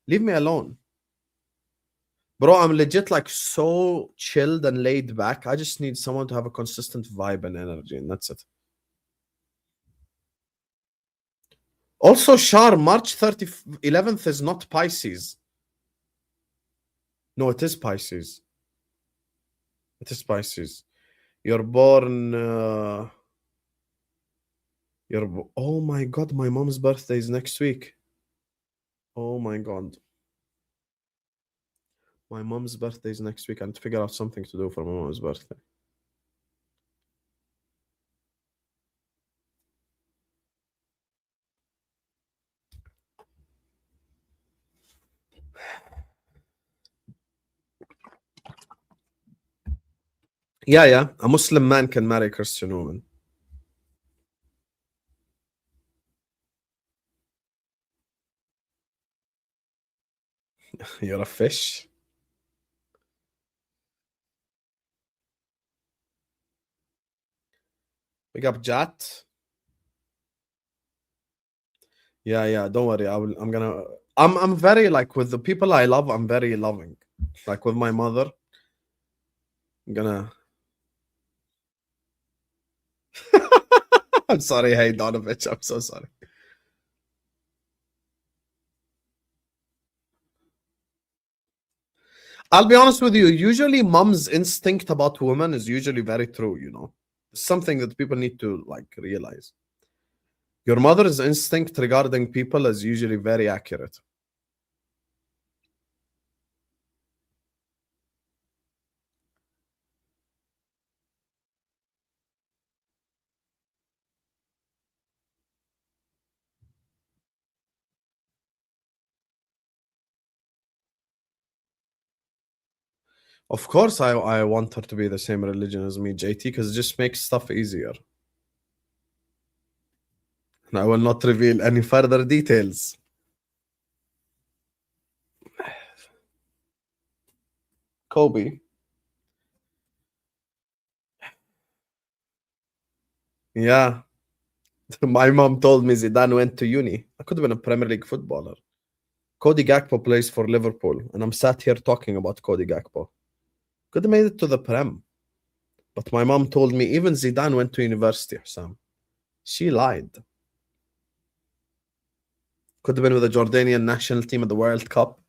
Leave me alone. Bro, I'm legit like so chilled and laid back. I just need someone to have a consistent vibe and energy, and that's it. Also, Shar, March 11th is not Pisces. No, it is Pisces. It is Pisces. You're born... oh my God, my mom's birthday is next week. Oh my God. My mom's birthday is next week. I need to figure out something to do for my mom's birthday. Yeah. A Muslim man can marry a Christian woman. You're a fish. Big up Jat. Yeah. Don't worry. I'm very like with the people I love. I'm very loving. Like with my mother. I'm gonna. I'm sorry, hey Donovich. I'm so sorry. I'll be honest with you. Usually, mom's instinct about women is usually very true. You know, something that people need to like realize. Your mother's instinct regarding people is usually very accurate. Of course, I want her to be the same religion as me, JT, because it just makes stuff easier. And I will not reveal any further details. Kobe. Yeah. My mom told me Zidane went to uni. I could have been a Premier League footballer. Cody Gakpo plays for Liverpool, and I'm sat here talking about Cody Gakpo. Could have made it to the Prem. But my mom told me even Zidane went to university, Husam. She lied. Could have been with the Jordanian national team at the World Cup.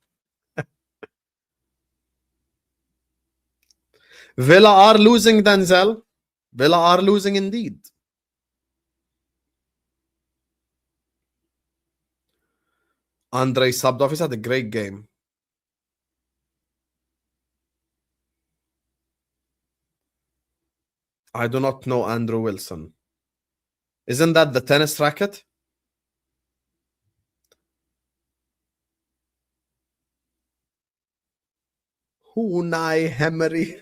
Villa are losing, Denzel. Villa are losing indeed. Andre subbed off. He's had a great game. I do not know Andrew Wilson. Isn't that the tennis racket? Unai Emery.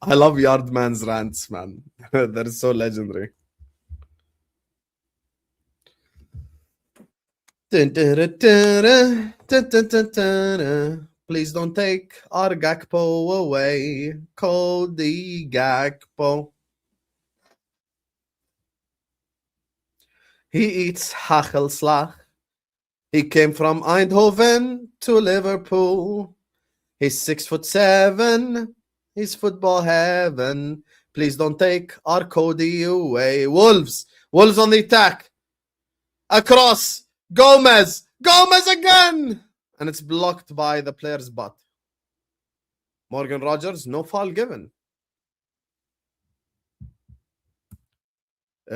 I love Yardman's rants, man. They're so legendary. Please don't take our Gakpo away. Cody Gakpo. He eats hagelslag. He came from Eindhoven to Liverpool. He's 6'7". He's football heaven. Please don't take our Cody away. Wolves. Wolves on the attack. Across. Gomez. Gomez again. And it's blocked by the player's butt. Morgan Rogers, no foul given.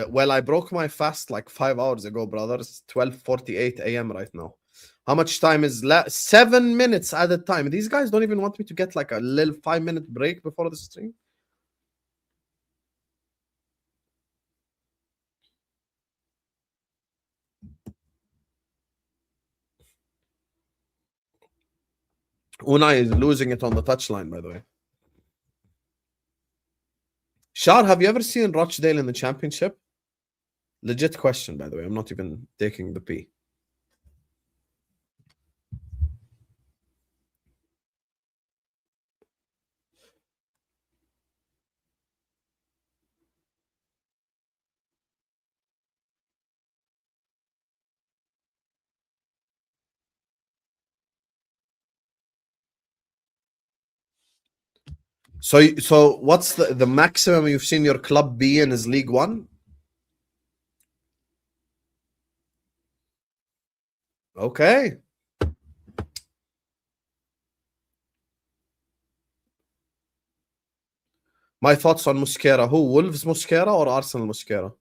Well, I broke my fast like 5 hours ago, brothers. 12:48 a.m. right now. How much time is left? 7 minutes added time. These guys don't even want me to get like a little 5-minute break before the stream. Unai is losing it on the touchline, by the way. Shar, have you ever seen Rochdale in the championship? Legit question, by the way. I'm not even taking the P. So what's the maximum you've seen your club be in is League One? Okay. My thoughts on Mosquera. Who? Wolves Mosquera or Arsenal Mosquera?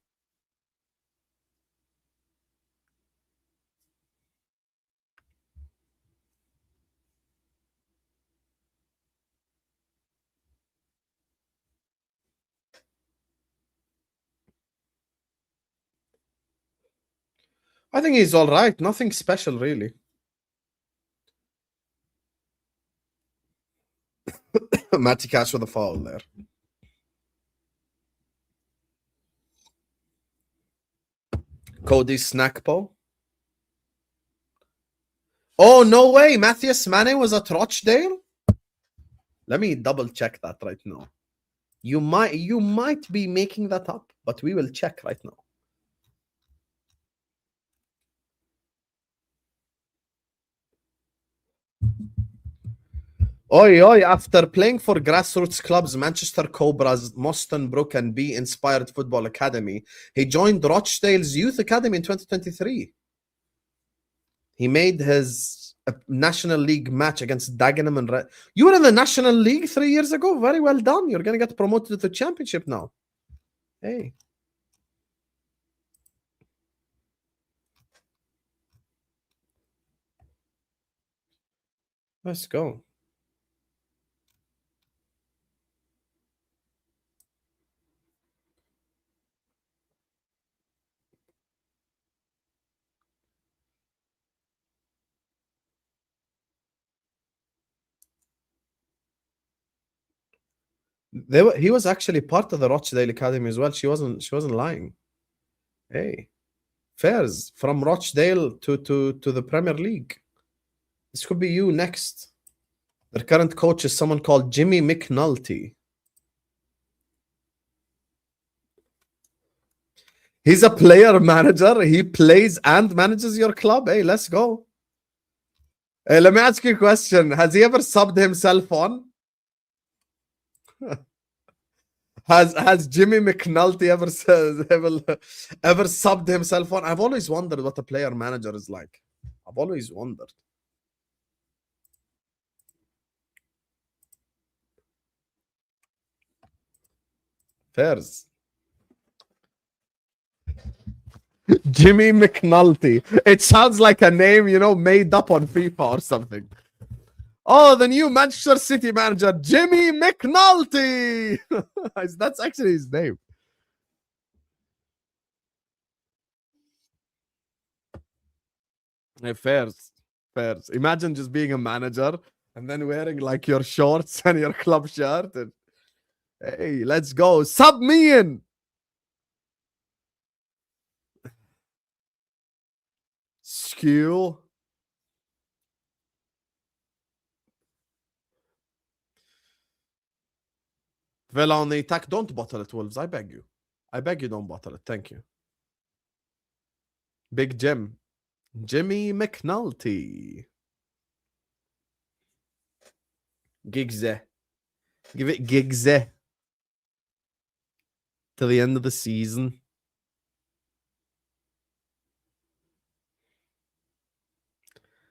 I think he's all right. Nothing special, really. Matty Cash with a foul there. Cody Snackpo. Oh, no way. Matthias Mane was at Rochdale? Let me double check that right now. You might be making that up, but we will check right now. Oi, after playing for grassroots clubs Manchester Cobras, Moston Brook and B Inspired Football Academy, he joined Rochdale's Youth Academy in 2023. He made his a National League match against Dagenham and you were in the National League 3 years ago. Very well done. You're going to get promoted to the Championship now. Hey. Let's go. He was actually part of the Rochdale Academy as well. She wasn't lying. Hey, fairs from Rochdale to the Premier League. This could be you next. Their current coach is someone called Jimmy McNulty. He's a player manager. He plays and manages your club. Hey, let's go. Hey, let me ask you a question. Has he ever subbed himself on? Has Jimmy McNulty ever subbed himself on? I've always wondered what a player manager is like. I've always wondered. Fairs. Jimmy McNulty. It sounds like a name, you know, made up on FIFA or something. Oh, the new Manchester City manager, Jimmy McNulty. That's actually his name. Hey, fairs. Imagine just being a manager and then wearing like your shorts and your club shirt. And, hey, let's go. Sub me in. Skew. Villa on the attack. Don't bottle it, Wolves. I beg you. I beg you, don't bottle it. Thank you. Big Jim. Jimmy McNulty. Giggsy. Give it Giggsy. To the end of the season.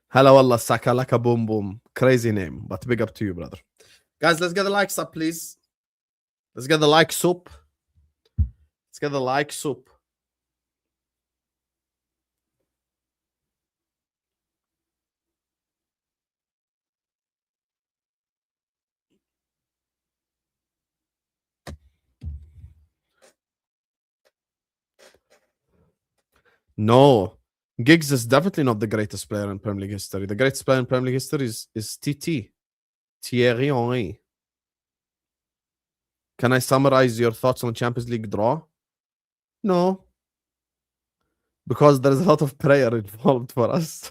Hello Allah Saka Laka Boom Boom. Crazy name, but big up to you, brother. Guys, let's get the likes up, please. Let's get the like soup. Let's get the like soup. No. Giggs is definitely not the greatest player in Premier League history. The greatest player in Premier League history is TT. Thierry Henry. Can I summarize your thoughts on Champions League draw? No. Because there's a lot of prayer involved for us.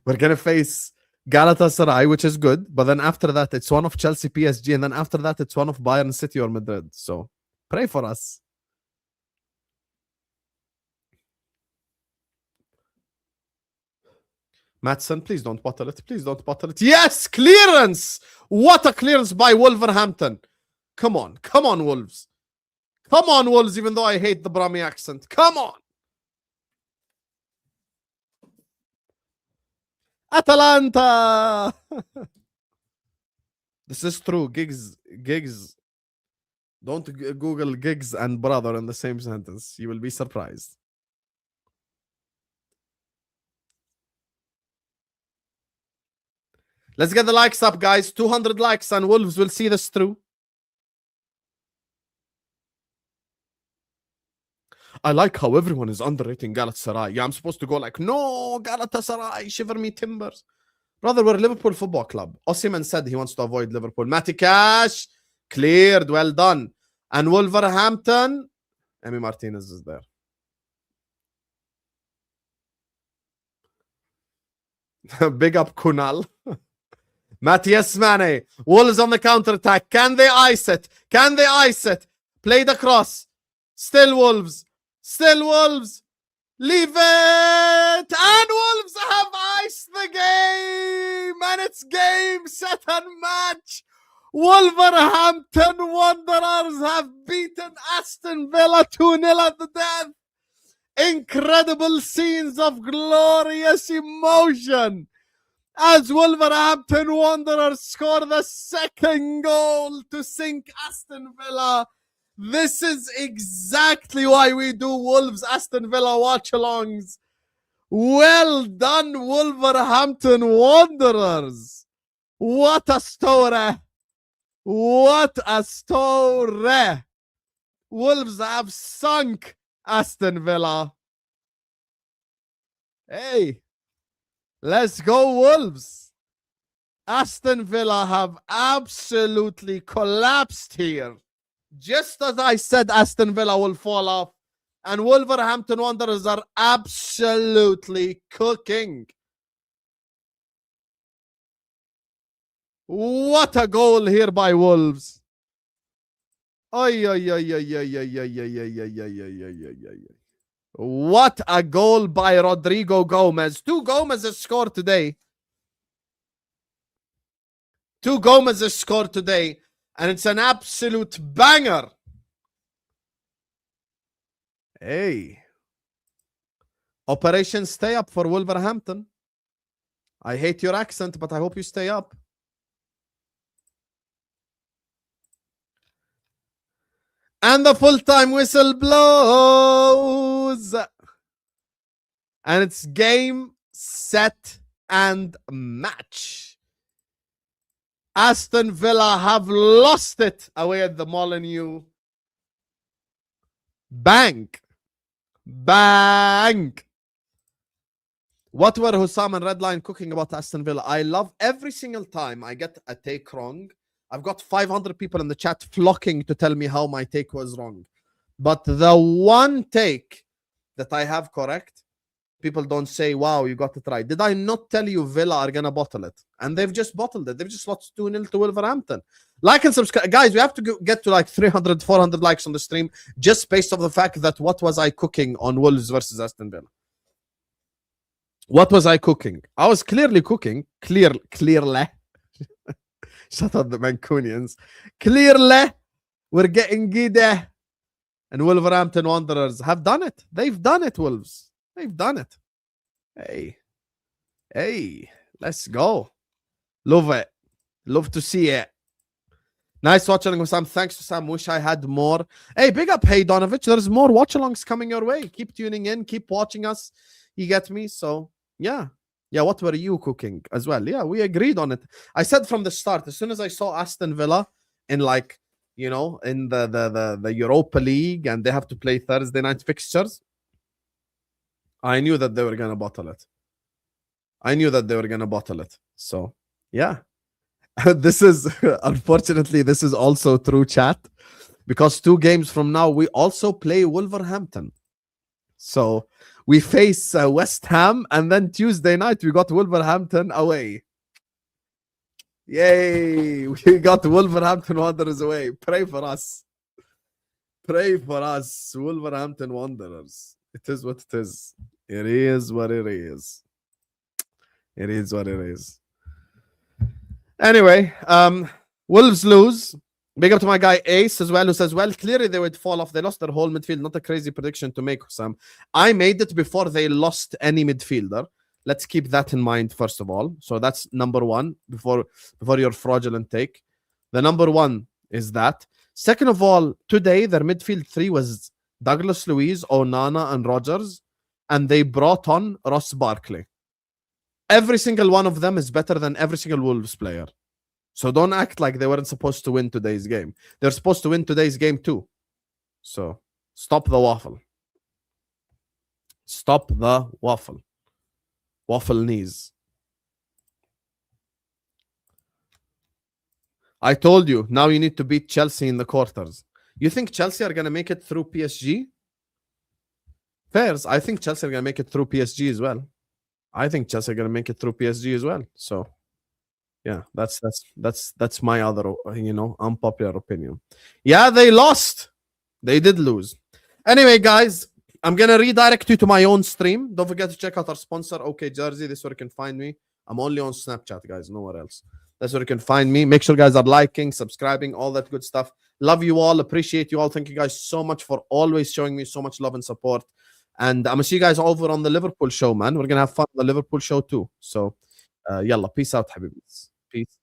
We're going to face Galatasaray, which is good. But then after that, it's one of Chelsea, PSG. And then after that, it's one of Bayern City or Madrid. So pray for us. Matson, please don't bottle it. Please don't bottle it. Yes, clearance. What a clearance by Wolverhampton. Come on. Come on, Wolves. Come on, Wolves, even though I hate the Brahmi accent. Come on. Atalanta. This is true. Giggs. Don't Google Giggs and brother in the same sentence. You will be surprised. Let's get the likes up, guys. 200 likes and Wolves will see this through. I like how everyone is underrating Galatasaray. Yeah, I'm supposed to go like, no, Galatasaray, shiver me timbers. Brother, we're a Liverpool Football Club. Osimhen said he wants to avoid Liverpool. Matty Cash, cleared, well done. And Wolverhampton, Emi Martinez is there. Big up Kunal. Matthias Mane. Wolves on the counter-attack. Can they ice it? Can they ice it? Play the cross. Still Wolves. Still Wolves. Leave it. And Wolves have iced the game. And it's game, set and match. Wolverhampton Wanderers have beaten Aston Villa 2-0 at the death. Incredible scenes of glorious emotion. as Wolverhampton Wanderers score the second goal to sink Aston Villa. This is exactly why we do Wolves Aston Villa watch-alongs. Well done, Wolverhampton Wanderers. What a story. What a story. Wolves have sunk Aston Villa. Hey, let's go Wolves. Aston Villa have absolutely collapsed here. Just as I said, Aston Villa will fall off. And Wolverhampton Wanderers are absolutely cooking. What a goal here by Wolves. What a goal by Rodrigo Gomez. 2 Gomez's scored today. 2 Gomez's scored today. And it's an absolute banger. Hey. Operation stay up for Wolverhampton. I hate your accent, but I hope you stay up. And the full-time whistle blows. And it's game, set, and match. Aston Villa have lost it away at the Molineux. Bank. Bank. What were Husam and Redline cooking about Aston Villa? I love every single time I get a take wrong. I've got 500 people in the chat flocking to tell me how my take was wrong. But the one take that I have correct, people don't say, wow, you got it right. Did I not tell you Villa are going to bottle it? And they've just bottled it. They've just lost 2-0 to Wolverhampton. Like and subscribe. Guys, we have to get to like 300, 400 likes on the stream just based off the fact that what was I cooking on Wolves versus Aston Villa? What was I cooking? I was clearly cooking. Clearly. Shut up, the Mancunians. Clearly, we're getting giddy. And Wolverhampton Wanderers have done it. They've done it, Wolves. They've done it. Hey. Hey. Let's go. Love it. Love to see it. Nice watching, Husam. Thanks to Sam. Wish I had more. Hey, big up, Hey Donovich. There's more watch-alongs coming your way. Keep tuning in. Keep watching us. You get me? So, yeah. Yeah, what were you cooking as well? Yeah, we agreed on it. I said from the start, as soon as I saw Aston Villa in like, you know, in the Europa League and they have to play Thursday night fixtures, I knew that they were going to bottle it. I knew that they were going to bottle it. So, yeah. This is, unfortunately, this is also true, chat. Because 2 games from now, we also play Wolverhampton. So, we face West Ham, and then Tuesday night, we got Wolverhampton away. Yay! We got Wolverhampton Wanderers away. Pray for us. Pray for us, Wolverhampton Wanderers. It is what it is. It is what it is. It is what it is. Anyway, Wolves lose. Big up to my guy Ace as well, who says, well, clearly they would fall off. They lost their whole midfield. Not a crazy prediction to make, Sam. I made it before they lost any midfielder. Let's keep that in mind, first of all. So that's number 1 before your fraudulent take. The number 1 is that. Second of all, today their midfield 3 was Douglas Luiz, Onana, and Rodgers. And they brought on Ross Barkley. Every single one of them is better than every single Wolves player. So don't act like they weren't supposed to win today's game. They're supposed to win today's game too. So stop the waffle. Stop the waffle. Waffle knees. I told you, now you need to beat Chelsea in the quarters. You think Chelsea are going to make it through PSG? Fairs, I think Chelsea are going to make it through PSG as well. I think Chelsea are going to make it through PSG as well. So yeah, that's my other, you know, unpopular opinion. Yeah, they lost. They did lose. Anyway, guys, I'm going to redirect you to my own stream. Don't forget to check out our sponsor, OK Jersey. This is where you can find me. I'm only on Snapchat, guys. Nowhere else. That's where you can find me. Make sure guys are liking, subscribing, all that good stuff. Love you all. Appreciate you all. Thank you guys so much for always showing me so much love and support. And I'm going to see you guys over on the Liverpool show, man. We're going to have fun on the Liverpool show too. So يلا peace out حبيبي. Peace.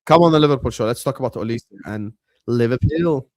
Come on the Liverpool show. Let's talk about Olise and Liverpool.